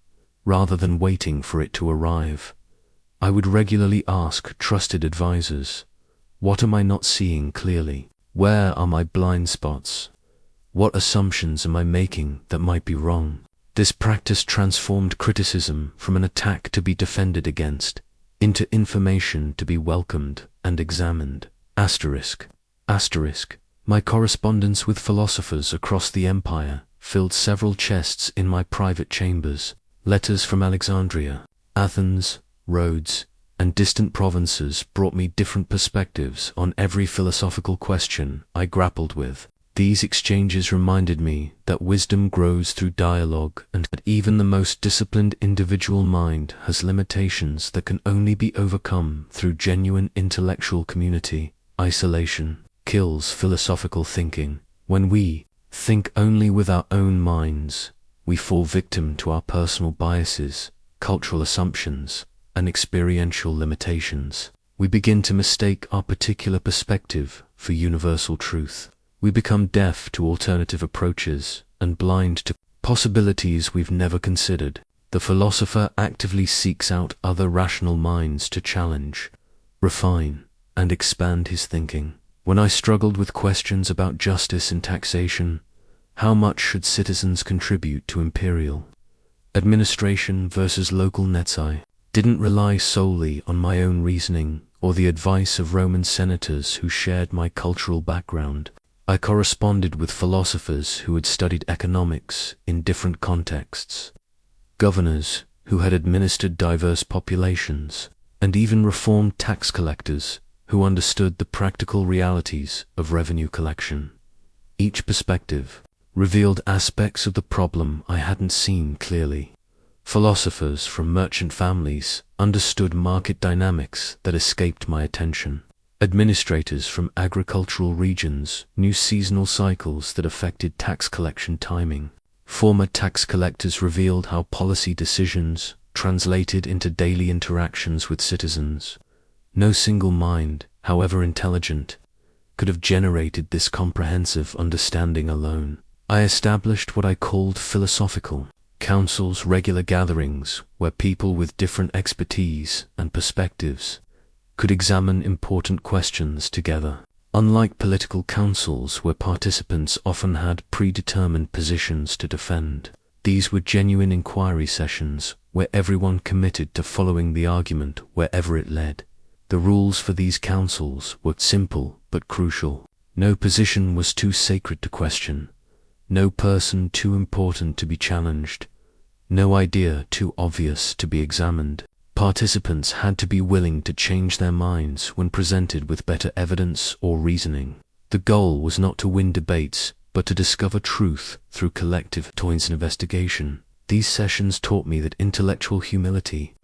rather than waiting for it to arrive. I would regularly ask trusted advisors, what am I not seeing clearly? Where are my blind spots? What assumptions am I making that might be wrong? This practice transformed criticism from an attack to be defended against into information to be welcomed and examined. My correspondence with philosophers across the empire filled several chests in my private chambers. Letters from Alexandria, Athens, Rhodes, and distant provinces brought me different perspectives on every philosophical question I grappled with. These exchanges reminded me that wisdom grows through dialogue and that even the most disciplined individual mind has limitations that can only be overcome through genuine intellectual community. Isolation kills philosophical thinking. When we think only with our own minds, we fall victim to our personal biases, cultural assumptions, and experiential limitations. We begin to mistake our particular perspective for universal truth. We become deaf to alternative approaches and blind to possibilities we've never considered. The philosopher actively seeks out other rational minds to challenge, refine, and expand his thinking. When I struggled with questions about justice and taxation, how much should citizens contribute to imperial administration versus local I didn't rely solely on my own reasoning or the advice of Roman senators who shared my cultural background. I corresponded with philosophers who had studied economics in different contexts, governors who had administered diverse populations, and even reformed tax collectors who understood the practical realities of revenue collection. Each perspective revealed aspects of the problem I hadn't seen clearly. Philosophers from merchant families understood market dynamics that escaped my attention. Administrators from agricultural regions knew seasonal cycles that affected tax collection timing. Former tax collectors revealed how policy decisions translated into daily interactions with citizens. No single mind, however intelligent, could have generated this comprehensive understanding alone. I established what I called philosophical councils, regular gatherings where people with different expertise and perspectives could examine important questions together. Unlike political councils where participants often had predetermined positions to defend, these were genuine inquiry sessions where everyone committed to following the argument wherever it led. The rules for these councils were simple but crucial. No position was too sacred to question, no person too important to be challenged, no idea too obvious to be examined. Participants had to be willing to change their minds when presented with better evidence or reasoning. The goal was not to win debates, but to discover truth through collective investigation. These sessions taught me that intellectual humility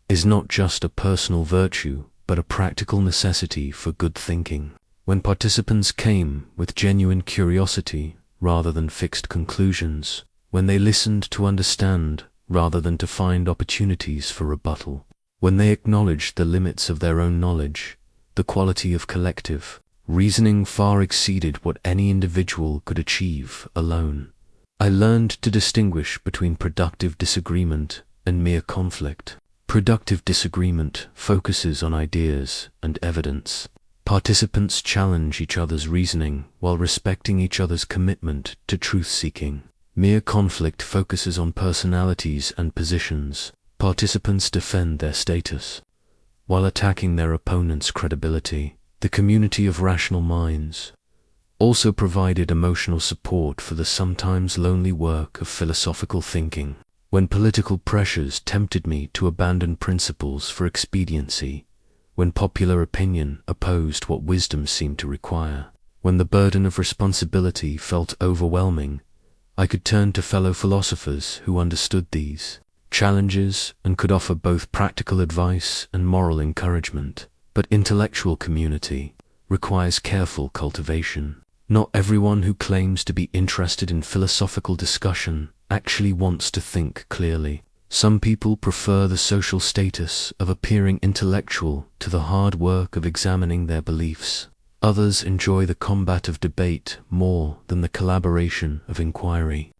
is not just a personal virtue, but a practical necessity for good thinking. When participants came with genuine curiosity rather than fixed conclusions, when they listened to understand rather than to find opportunities for rebuttal, when they acknowledged the limits of their own knowledge, the quality of collective reasoning far exceeded what any individual could achieve alone. I learned to distinguish between productive disagreement and mere conflict. Productive disagreement focuses on ideas and evidence. Participants challenge each other's reasoning while respecting each other's commitment to truth-seeking. Mere conflict focuses on personalities and positions. Participants defend their status while attacking their opponent's credibility. The community of rational minds also provided emotional support for the sometimes lonely work of philosophical thinking. When political pressures tempted me to abandon principles for expediency, when popular opinion opposed what wisdom seemed to require, when the burden of responsibility felt overwhelming, I could turn to fellow philosophers who understood these challenges and could offer both practical advice and moral encouragement. But intellectual community requires careful cultivation. Not everyone who claims to be interested in philosophical discussion actually wants to think clearly. Some people prefer the social status of appearing intellectual to the hard work of examining their beliefs. Others enjoy the combat of debate more than the collaboration of inquiry.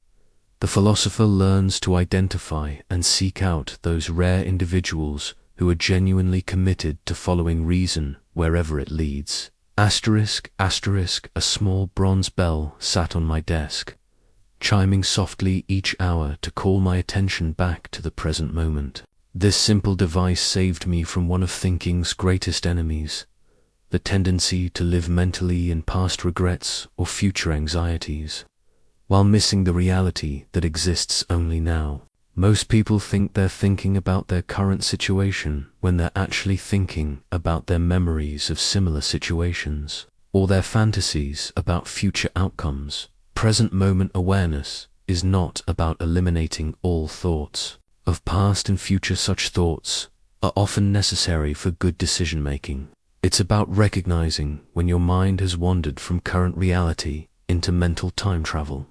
The philosopher learns to identify and seek out those rare individuals who are genuinely committed to following reason wherever it leads. ****, a small bronze bell sat on my desk, chiming softly each hour to call my attention back to the present moment. This simple device saved me from one of thinking's greatest enemies, the tendency to live mentally in past regrets or future anxieties, while missing the reality that exists only now. Most people think they're thinking about their current situation when they're actually thinking about their memories of similar situations, or their fantasies about future outcomes. Present moment awareness is not about eliminating all thoughts of past and future. Such thoughts are often necessary for good decision-making. It's about recognizing when your mind has wandered from current reality into mental time travel,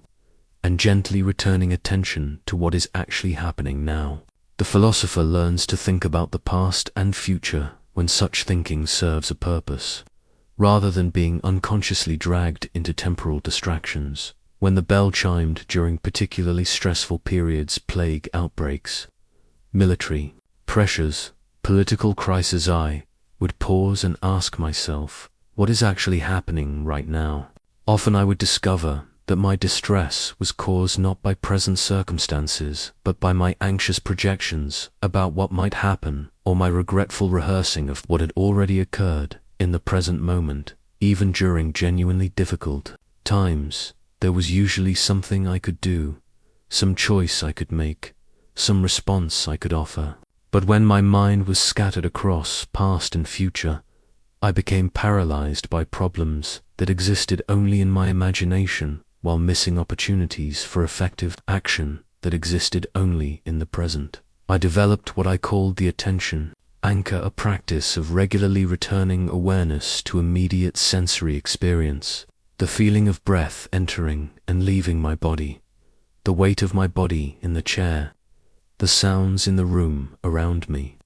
and gently returning attention to what is actually happening now. The philosopher learns to think about the past and future when such thinking serves a purpose, rather than being unconsciously dragged into temporal distractions. When the bell chimed during particularly stressful periods, plague outbreaks, military pressures, political crises, I would pause and ask myself, what is actually happening right now? Often I would discover that my distress was caused not by present circumstances, but by my anxious projections about what might happen, or my regretful rehearsing of what had already occurred in the present moment. Even during genuinely difficult times, there was usually something I could do, some choice I could make, some response I could offer. But when my mind was scattered across past and future, I became paralyzed by problems that existed only in my imagination, while missing opportunities for effective action that existed only in the present. I developed what I called the attention anchor, a practice of regularly returning awareness to immediate sensory experience, the feeling of breath entering and leaving my body, the weight of my body in the chair, the sounds in the room around me,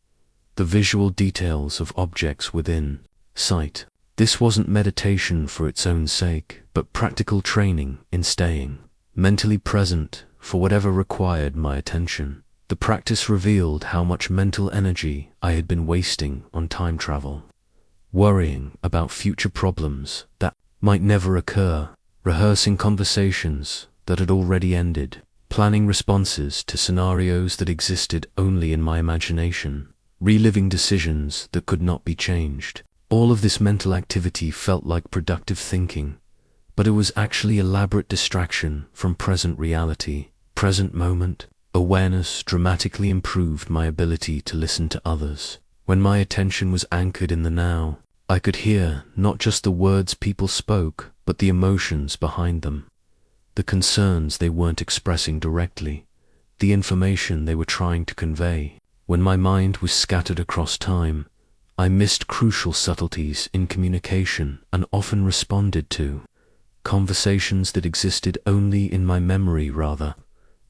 the visual details of objects within sight. This wasn't meditation for its own sake, but practical training in staying mentally present for whatever required my attention. The practice revealed how much mental energy I had been wasting on time travel. worrying about future problems that might never occur, rehearsing conversations that had already ended, planning responses to scenarios that existed only in my imagination, reliving decisions that could not be changed. All of this mental activity felt like productive thinking, but it was actually elaborate distraction from present reality. Present moment awareness dramatically improved my ability to listen to others. When my attention was anchored in the now, I could hear not just the words people spoke, but the emotions behind them, the concerns they weren't expressing directly, the information they were trying to convey. When my mind was scattered across time, I missed crucial subtleties in communication and often responded to conversations that existed only in my memory rather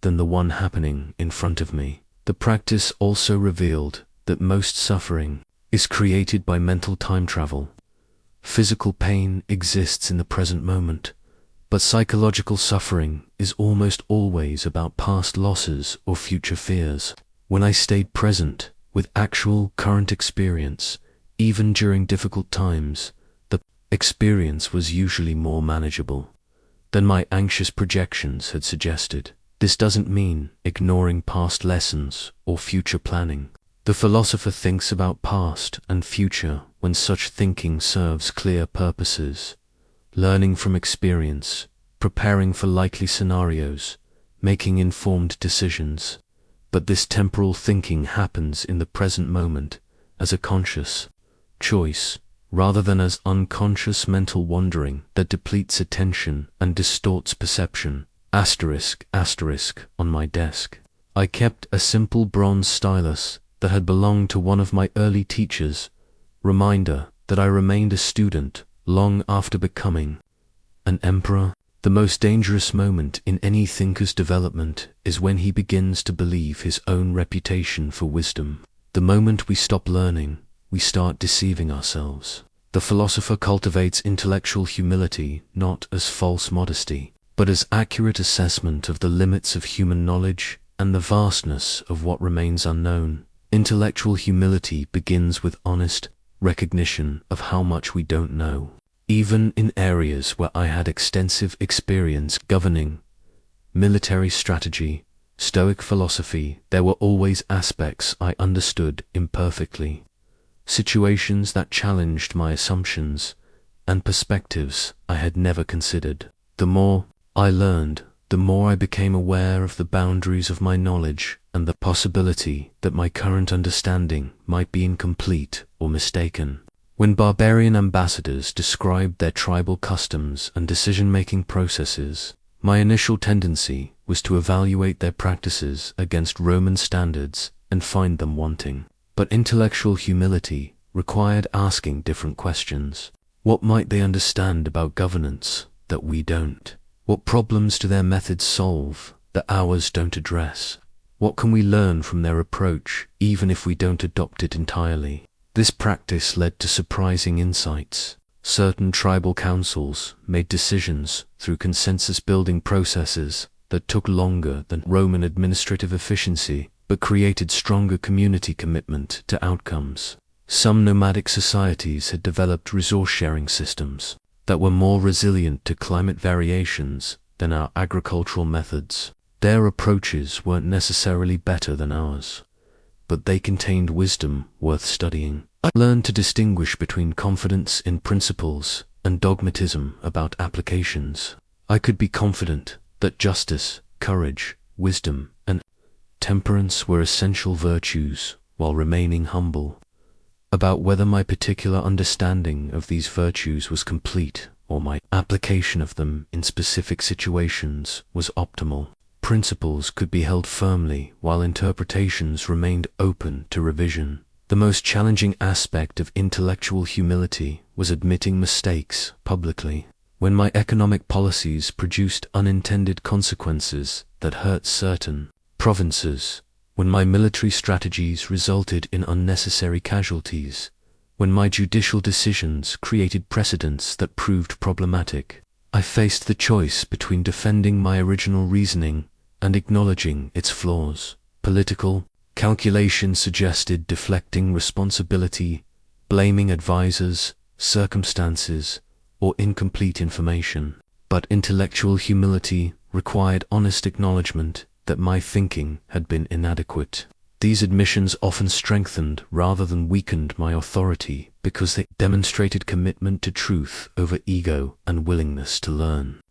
than the one happening in front of me. The practice also revealed that most suffering is created by mental time travel. Physical pain exists in the present moment, but psychological suffering is almost always about past losses or future fears. When I stayed present with actual current experience, even during difficult times, the experience was usually more manageable than my anxious projections had suggested. This doesn't mean ignoring past lessons or future planning. The philosopher thinks about past and future when such thinking serves clear purposes: learning from experience, preparing for likely scenarios, making informed decisions. But this temporal thinking happens in the present moment as a conscious choice, rather than as unconscious mental wandering that depletes attention and distorts perception. On my desk, I kept a simple bronze stylus that had belonged to one of my early teachers, reminder that I remained a student long after becoming an emperor. The most dangerous moment in any thinker's development is when he begins to believe his own reputation for wisdom. The moment we stop learning, we start deceiving ourselves. The philosopher cultivates intellectual humility not as false modesty, but as accurate assessment of the limits of human knowledge and the vastness of what remains unknown. Intellectual humility begins with honest recognition of how much we don't know. Even in areas where I had extensive experience governing military strategy, Stoic philosophy, there were always aspects I understood imperfectly, situations that challenged my assumptions, and perspectives I had never considered. The more I learned, the more I became aware of the boundaries of my knowledge and the possibility that my current understanding might be incomplete or mistaken. When barbarian ambassadors described their tribal customs and decision-making processes, my initial tendency was to evaluate their practices against Roman standards and find them wanting. But intellectual humility required asking different questions. What might they understand about governance that we don't? What problems do their methods solve that ours don't address? What can we learn from their approach, even if we don't adopt it entirely? This practice led to surprising insights. Certain tribal councils made decisions through consensus-building processes that took longer than Roman administrative efficiency, but created stronger community commitment to outcomes. Some nomadic societies had developed resource-sharing systems that were more resilient to climate variations than our agricultural methods. Their approaches weren't necessarily better than ours, but they contained wisdom worth studying. I learned to distinguish between confidence in principles and dogmatism about applications. I could be confident that justice, courage, wisdom, and temperance were essential virtues while remaining humble about whether my particular understanding of these virtues was complete or my application of them in specific situations was optimal. Principles could be held firmly while interpretations remained open to revision. The most challenging aspect of intellectual humility was admitting mistakes publicly. When my economic policies produced unintended consequences that hurt certain provinces, when my military strategies resulted in unnecessary casualties, when my judicial decisions created precedents that proved problematic, I faced the choice between defending my original reasoning and acknowledging its flaws. Political calculation suggested deflecting responsibility blaming advisors, circumstances, or incomplete information. But intellectual humility required honest acknowledgement that my thinking had been inadequate. These admissions often strengthened rather than weakened my authority because they demonstrated commitment to truth over ego and willingness to learn.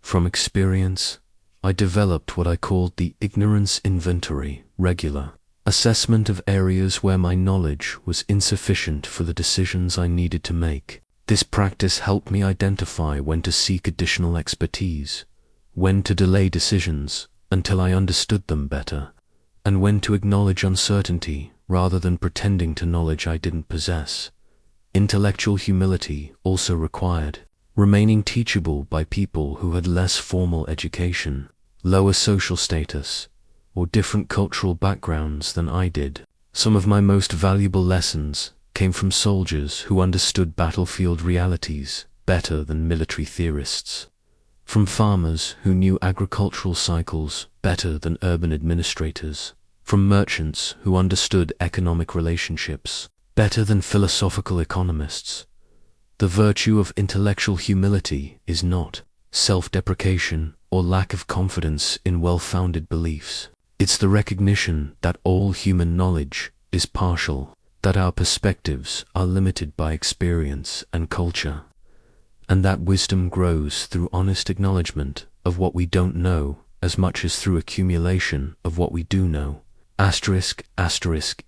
From experience, I developed what I called the ignorance inventory, regular assessment of areas where my knowledge was insufficient for the decisions I needed to make. This practice helped me identify when to seek additional expertise, when to delay decisions until I understood them better, and when to acknowledge uncertainty rather than pretending to knowledge I didn't possess. Intellectual humility also required remaining teachable by people who had less formal education, lower social status, or different cultural backgrounds than I did. Some of my most valuable lessons came from soldiers who understood battlefield realities better than military theorists, from farmers who knew agricultural cycles better than urban administrators, from merchants who understood economic relationships better than philosophical economists. The virtue of intellectual humility is not self-deprecation or lack of confidence in well-founded beliefs. It's the recognition that all human knowledge is partial, that our perspectives are limited by experience and culture, and that wisdom grows through honest acknowledgement of what we don't know as much as through accumulation of what we do know.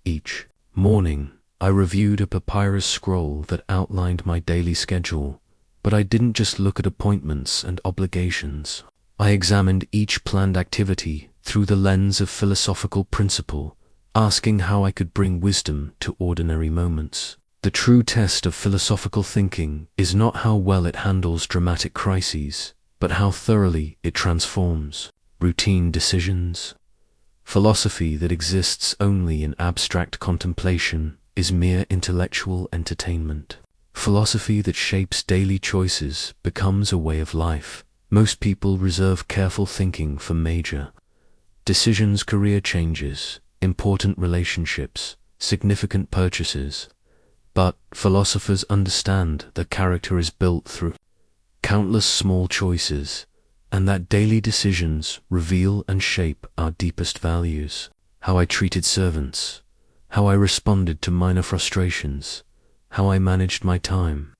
Each morning, I reviewed a papyrus scroll that outlined my daily schedule, but I didn't just look at appointments and obligations. I examined each planned activity through the lens of philosophical principle, asking how I could bring wisdom to ordinary moments. The true test of philosophical thinking is not how well it handles dramatic crises, but how thoroughly it transforms routine decisions. Philosophy that exists only in abstract contemplation is mere intellectual entertainment. Philosophy that shapes daily choices becomes a way of life. Most people reserve careful thinking for major decisions, career changes, important relationships, significant purchases. But philosophers understand that character is built through countless small choices, and that daily decisions reveal and shape our deepest values. How I treated servants, how I responded to minor frustrations, how I managed my time,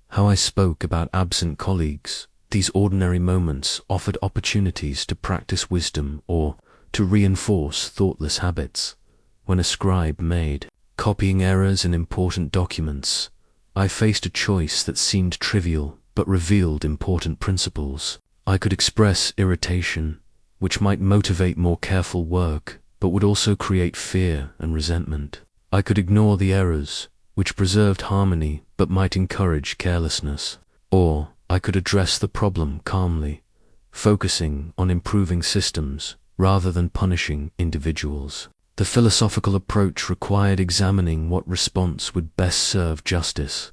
how I spoke about absent colleagues. These ordinary moments offered opportunities to practice wisdom or to reinforce thoughtless habits. When a scribe made copying errors in important documents, I faced a choice that seemed trivial but revealed important principles. I could express irritation, which might motivate more careful work, but would also create fear and resentment. I could ignore the errors, which preserved harmony but might encourage carelessness. Or I could address the problem calmly, focusing on improving systems rather than punishing individuals. The philosophical approach required examining what response would best serve justice,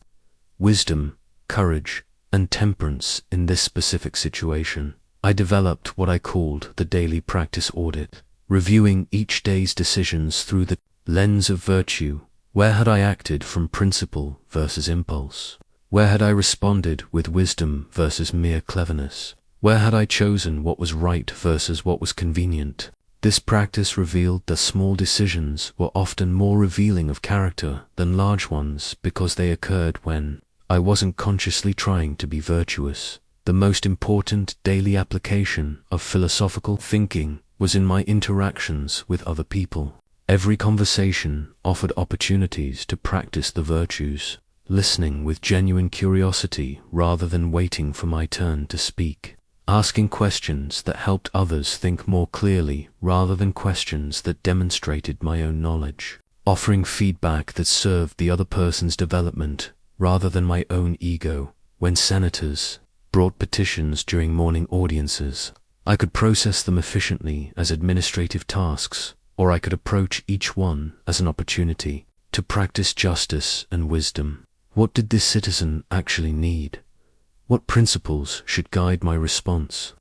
wisdom, courage, and temperance in this specific situation. I developed what I called the daily practice audit, reviewing each day's decisions through the lens of virtue. Where had I acted from principle versus impulse? Where had I responded with wisdom versus mere cleverness? Where had I chosen what was right versus what was convenient? This practice revealed that small decisions were often more revealing of character than large ones because they occurred when I wasn't consciously trying to be virtuous. The most important daily application of philosophical thinking was in my interactions with other people. Every conversation offered opportunities to practice the virtues, listening with genuine curiosity rather than waiting for my turn to speak, asking questions that helped others think more clearly rather than questions that demonstrated my own knowledge, offering feedback that served the other person's development rather than my own ego. When senators brought petitions during morning audiences, I could process them efficiently as administrative tasks, or I could approach each one as an opportunity to practice justice and wisdom. What did this citizen actually need? What principles should guide my response?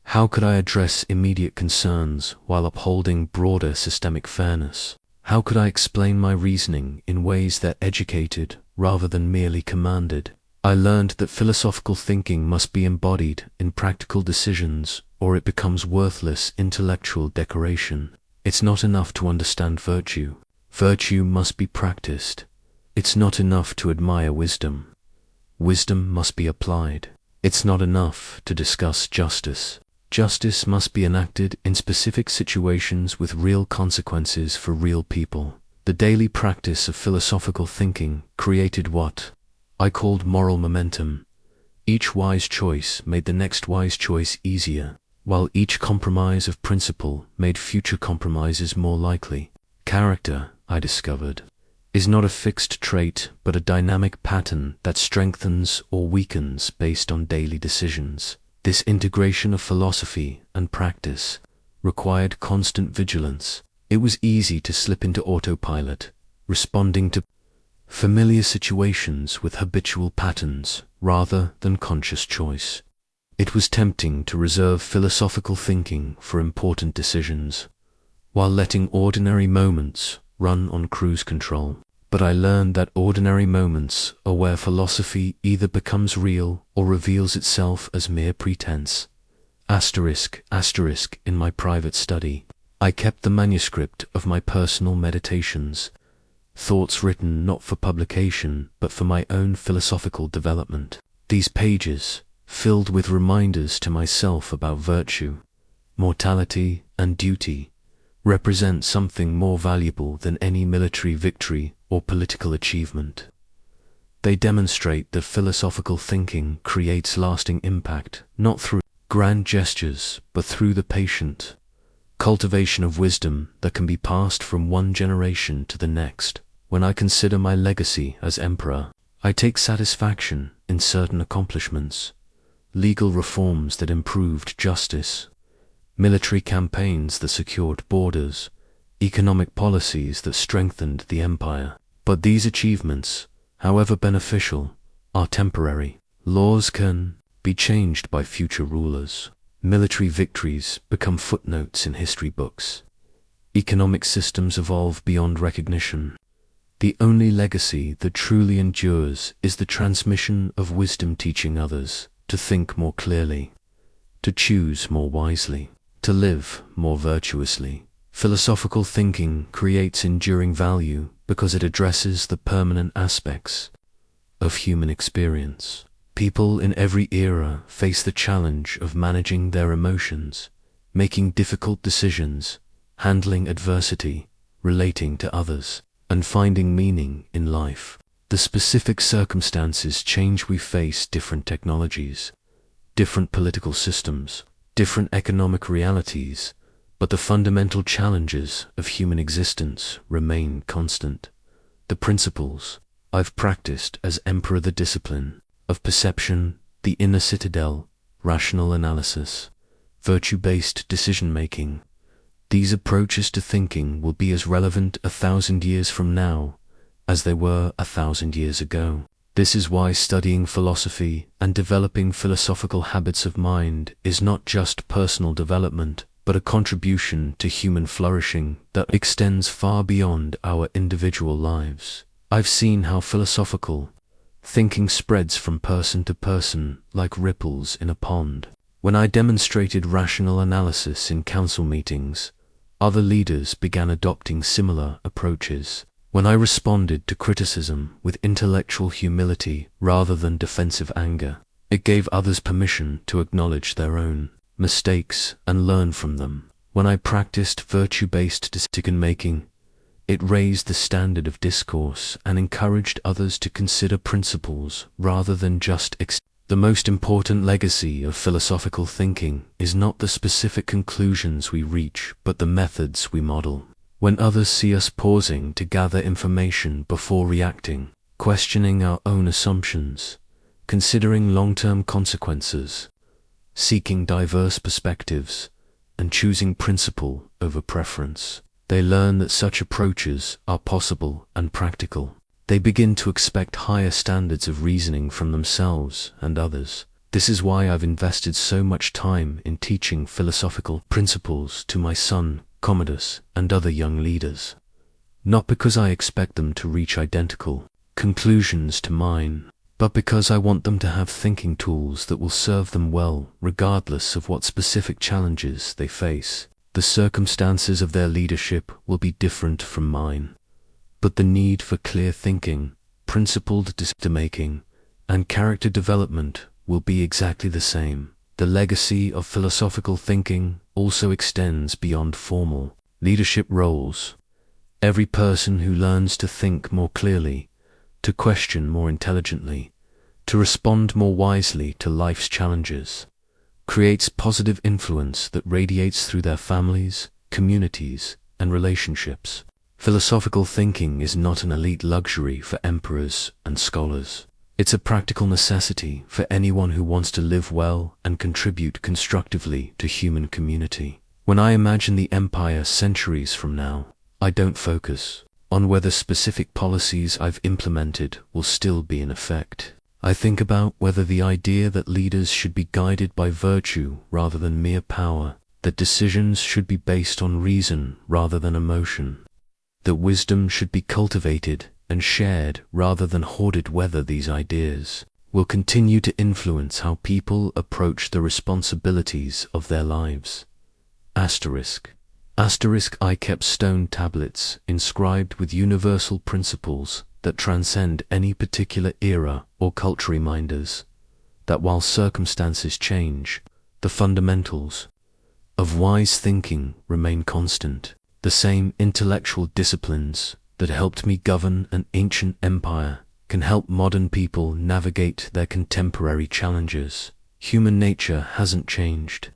How could I address immediate concerns while upholding broader systemic fairness? How could I explain my reasoning in ways that educated rather than merely commanded? I learned that philosophical thinking must be embodied in practical decisions, or it becomes worthless intellectual decoration. It's not enough to understand virtue. Virtue must be practiced. It's not enough to admire wisdom. Wisdom must be applied. It's not enough to discuss justice. Justice must be enacted in specific situations with real consequences for real people. The daily practice of philosophical thinking created what I called moral momentum. Each wise choice made the next wise choice easier, while each compromise of principle made future compromises more likely. Character, I discovered, is not a fixed trait but a dynamic pattern that strengthens or weakens based on daily decisions. This integration of philosophy and practice required constant vigilance. It was easy to slip into autopilot, responding to familiar situations with habitual patterns rather than conscious choice. It was tempting to reserve philosophical thinking for important decisions, while letting ordinary moments run on cruise control. But I learned that ordinary moments are where philosophy either becomes real or reveals itself as mere pretense. Asterisk, asterisk, in my private study, I kept the manuscript of my personal meditations, thoughts written not for publication but for my own philosophical development. These pages, filled with reminders to myself about virtue, mortality, and duty, represent something more valuable than any military victory or political achievement. They demonstrate that philosophical thinking creates lasting impact, not through grand gestures, but through the patient cultivation of wisdom that can be passed from one generation to the next. When I consider my legacy as emperor, I take satisfaction in certain accomplishments: legal reforms that improved justice, military campaigns that secured borders, economic policies that strengthened the empire. But these achievements, however beneficial, are temporary. Laws can be changed by future rulers. Military victories become footnotes in history books. Economic systems evolve beyond recognition. The only legacy that truly endures is the transmission of wisdom, teaching others to think more clearly, to choose more wisely, to live more virtuously. Philosophical thinking creates enduring value because it addresses the permanent aspects of human experience. People in every era face the challenge of managing their emotions, making difficult decisions, handling adversity, relating to others, and finding meaning in life. The specific circumstances change. We face different technologies, different political systems, different economic realities, but the fundamental challenges of human existence remain constant. The principles I've practiced as emperor: the discipline of perception, the inner citadel, rational analysis, virtue-based decision-making. These approaches to thinking will be as relevant 1,000 years from now as they were 1,000 years ago. This is why studying philosophy and developing philosophical habits of mind is not just personal development, but a contribution to human flourishing that extends far beyond our individual lives. I've seen how philosophical thinking spreads from person to person like ripples in a pond. When I demonstrated rational analysis in council meetings, other leaders began adopting similar approaches. When I responded to criticism with intellectual humility rather than defensive anger, it gave others permission to acknowledge their own mistakes and learn from them. When I practiced virtue-based decision-making, it raised the standard of discourse and encouraged others to consider principles rather than just The most important legacy of philosophical thinking is not the specific conclusions we reach, but the methods we model. When others see us pausing to gather information before reacting, questioning our own assumptions, considering long-term consequences, seeking diverse perspectives, and choosing principle over preference, they learn that such approaches are possible and practical. They begin to expect higher standards of reasoning from themselves and others. This is why I've invested so much time in teaching philosophical principles to my son, Commodus, and other young leaders. not because I expect them to reach identical conclusions to mine, but because I want them to have thinking tools that will serve them well, regardless of what specific challenges they face. The circumstances of their leadership will be different from mine, but the need for clear thinking, principled decision-making, and character development will be exactly the same. The legacy of philosophical thinking also extends beyond formal leadership roles. Every person who learns to think more clearly, to question more intelligently, to respond more wisely to life's challenges, creates positive influence that radiates through their families, communities, and relationships. Philosophical thinking is not an elite luxury for emperors and scholars. It's a practical necessity for anyone who wants to live well and contribute constructively to human community. When I imagine the empire centuries from now, I don't focus on whether specific policies I've implemented will still be in effect. I think about whether the idea that leaders should be guided by virtue rather than mere power, that decisions should be based on reason rather than emotion, that wisdom should be cultivated and shared rather than hoarded, whether these ideas will continue to influence how people approach the responsibilities of their lives. I kept stone tablets inscribed with universal principles that transcend any particular era or culture, reminders that while circumstances change, the fundamentals of wise thinking remain constant. The same intellectual disciplines that helped me govern an ancient empire can help modern people navigate their contemporary challenges. Human nature hasn't changed.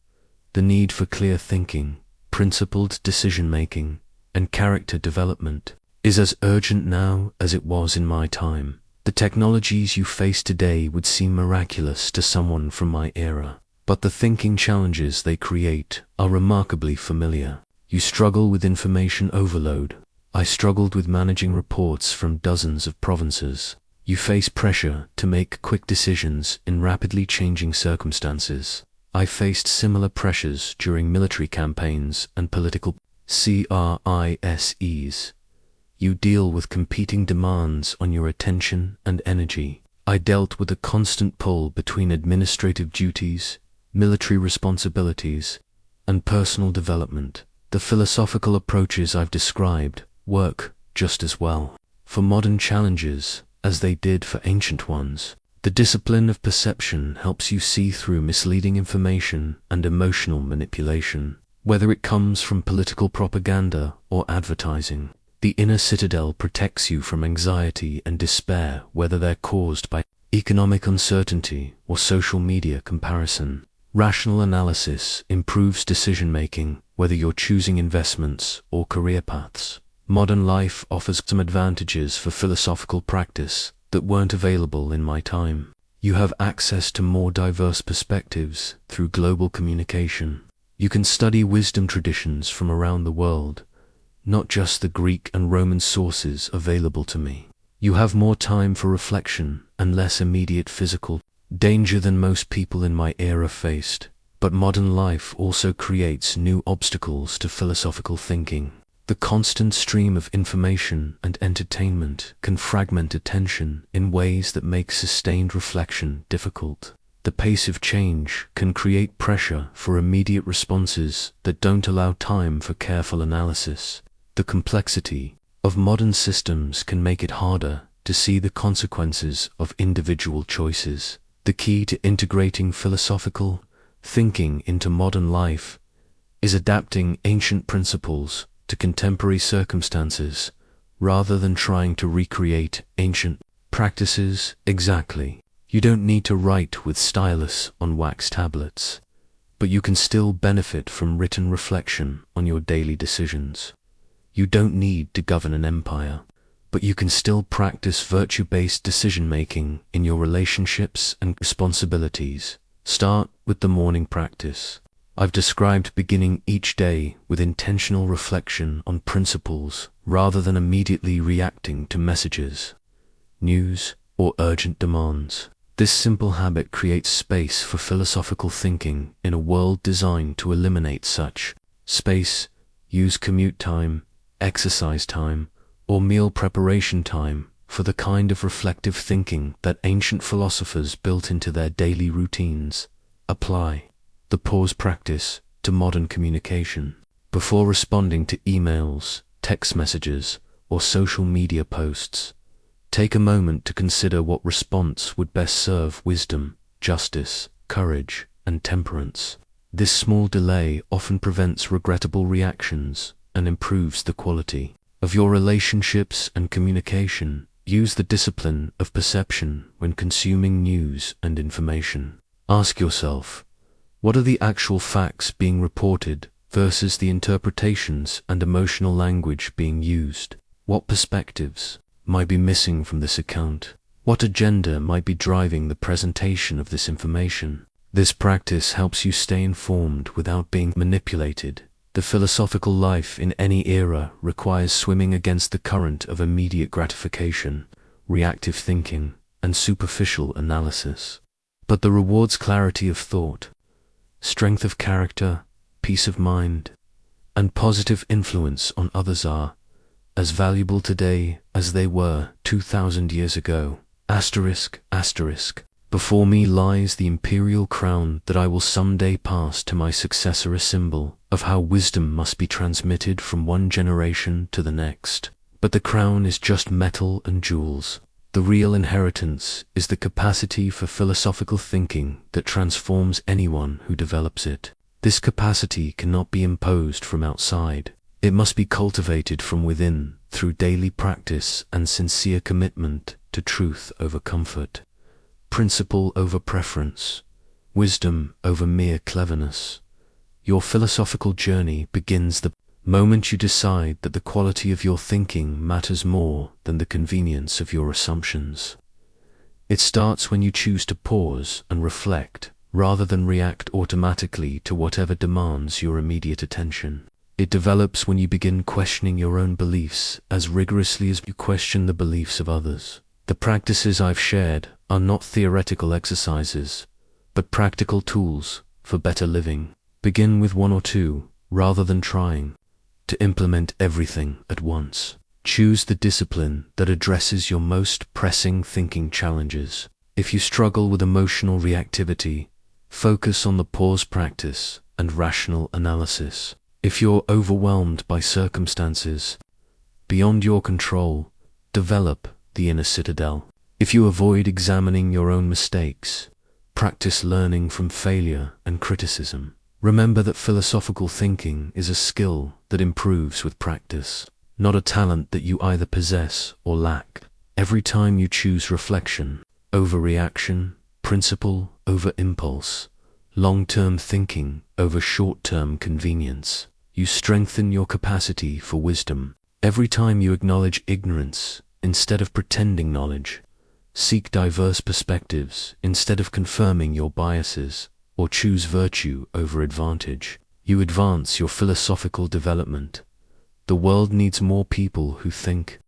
The need for clear thinking, principled decision-making, and character development is as urgent now as it was in my time. The technologies you face today would seem miraculous to someone from my era, but the thinking challenges they create are remarkably familiar. You struggle with information overload. I struggled with managing reports from dozens of provinces. You face pressure to make quick decisions in rapidly changing circumstances. I faced similar pressures during military campaigns and political crises. You deal with competing demands on your attention and energy. I dealt with a constant pull between administrative duties, military responsibilities, and personal development. The philosophical approaches I've described work just as well for modern challenges as they did for ancient ones. The discipline of perception helps you see through misleading information and emotional manipulation, whether it comes from political propaganda or advertising. The inner citadel protects you from anxiety and despair, whether they're caused by economic uncertainty or social media comparison. Rational analysis improves decision-making, whether you're choosing investments or career paths. Modern life offers some advantages for philosophical practice that weren't available in my time. You have access to more diverse perspectives through global communication. You can study wisdom traditions from around the world, not just the Greek and Roman sources available to me. You have more time for reflection and less immediate physical danger than most people in my era faced. But modern life also creates new obstacles to philosophical thinking. The constant stream of information and entertainment can fragment attention in ways that make sustained reflection difficult. The pace of change can create pressure for immediate responses that don't allow time for careful analysis. The complexity of modern systems can make it harder to see the consequences of individual choices. The key to integrating philosophical thinking into modern life is adapting ancient principles to contemporary circumstances rather than trying to recreate ancient practices exactly. You don't need to write with stylus on wax tablets, but you can still benefit from written reflection on your daily decisions. You don't need to govern an empire, but you can still practice virtue-based decision-making in your relationships and responsibilities. Start with the morning practice. I've described beginning each day with intentional reflection on principles rather than immediately reacting to messages, news, or urgent demands. This simple habit creates space for philosophical thinking in a world designed to eliminate such space. Use commute time, exercise time, or meal preparation time for the kind of reflective thinking that ancient philosophers built into their daily routines. Apply the pause practice to modern communication. Before responding to emails, text messages, or social media posts, take a moment to consider what response would best serve wisdom, justice, courage, and temperance. This small delay often prevents regrettable reactions and improves the quality of your relationships and communication. Use the discipline of perception when consuming news and information. Ask yourself, what are the actual facts being reported versus the interpretations and emotional language being used? What perspectives might be missing from this account? What agenda might be driving the presentation of this information? This practice helps you stay informed without being manipulated. The philosophical life in any era requires swimming against the current of immediate gratification, reactive thinking, and superficial analysis. But the rewards clarity of thought, strength of character, peace of mind, and positive influence on others are as valuable today as they were 2,000 years ago. Asterisk, asterisk. Before me lies the imperial crown that I will someday pass to my successor, a symbol of how wisdom must be transmitted from one generation to the next. But the crown is just metal and jewels. The real inheritance is the capacity for philosophical thinking that transforms anyone who develops it. This capacity cannot be imposed from outside. It must be cultivated from within through daily practice and sincere commitment to truth over comfort, principle over preference, wisdom over mere cleverness. Your philosophical journey begins the moment you decide that the quality of your thinking matters more than the convenience of your assumptions. It starts when you choose to pause and reflect, rather than react automatically to whatever demands your immediate attention. It develops when you begin questioning your own beliefs as rigorously as you question the beliefs of others. The practices I've shared are not theoretical exercises, but practical tools for better living. Begin with one or two, rather than trying to implement everything at once. Choose the discipline that addresses your most pressing thinking challenges. If you struggle with emotional reactivity, focus on the pause practice and rational analysis. If you're overwhelmed by circumstances beyond your control, develop the inner citadel. If you avoid examining your own mistakes, practice learning from failure and criticism. Remember that philosophical thinking is a skill that improves with practice, not a talent that you either possess or lack. Every time you choose reflection over reaction, principle over impulse, long-term thinking over short-term convenience, you strengthen your capacity for wisdom. Every time you acknowledge ignorance instead of pretending knowledge, seek diverse perspectives instead of confirming your biases, or choose virtue over advantage, you advance your philosophical development. The world needs more people who think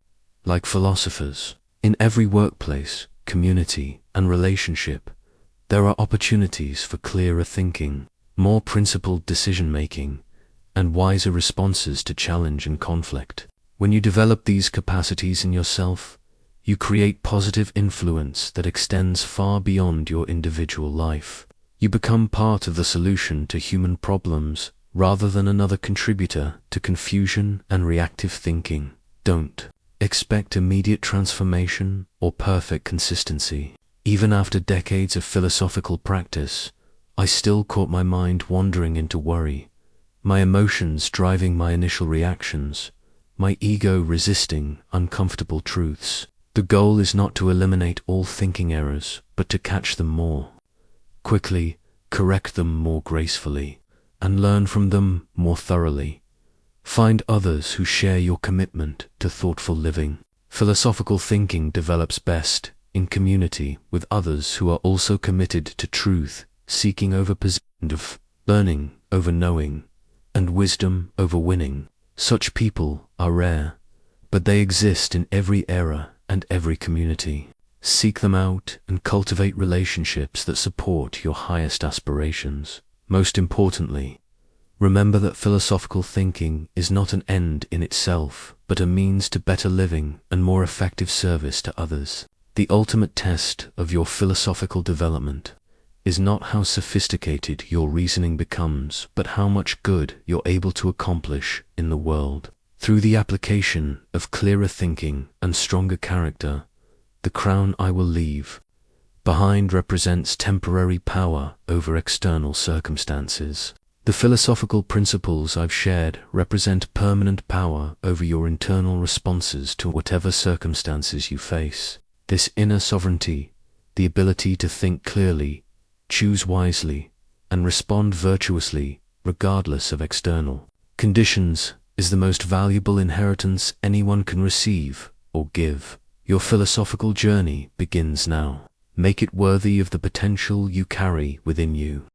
like philosophers. In every workplace, community, and relationship, there are opportunities for clearer thinking, more principled decision-making, and wiser responses to challenge and conflict. When you develop these capacities in yourself, you create positive influence that extends far beyond your individual life. You become part of the solution to human problems rather than another contributor to confusion and reactive thinking. Don't expect immediate transformation or perfect consistency. Even after decades of philosophical practice, I still caught my mind wandering into worry, my emotions driving my initial reactions, my ego resisting uncomfortable truths. The goal is not to eliminate all thinking errors, but to catch them more quickly, correct them more gracefully, and learn from them more thoroughly. Find others who share your commitment to thoughtful living. Philosophical thinking develops best in community with others who are also committed to truth, seeking over positive, learning over knowing, and wisdom over winning. Such people are rare, but they exist in every era and every community. Seek them out and cultivate relationships that support your highest aspirations. Most importantly, Remember that philosophical thinking is not an end in itself, but a means to better living and more effective service to others. The ultimate test of your philosophical development is not how sophisticated your reasoning becomes, but how much good you're able to accomplish in the world. Through the application of clearer thinking and stronger character, the crown I will leave behind represents temporary power over external circumstances. The philosophical principles I've shared represent permanent power over your internal responses to whatever circumstances you face. This inner sovereignty, the ability to think clearly, choose wisely, and respond virtuously regardless of external conditions, is the most valuable inheritance anyone can receive or give. Your philosophical journey begins now. Make it worthy of the potential you carry within you.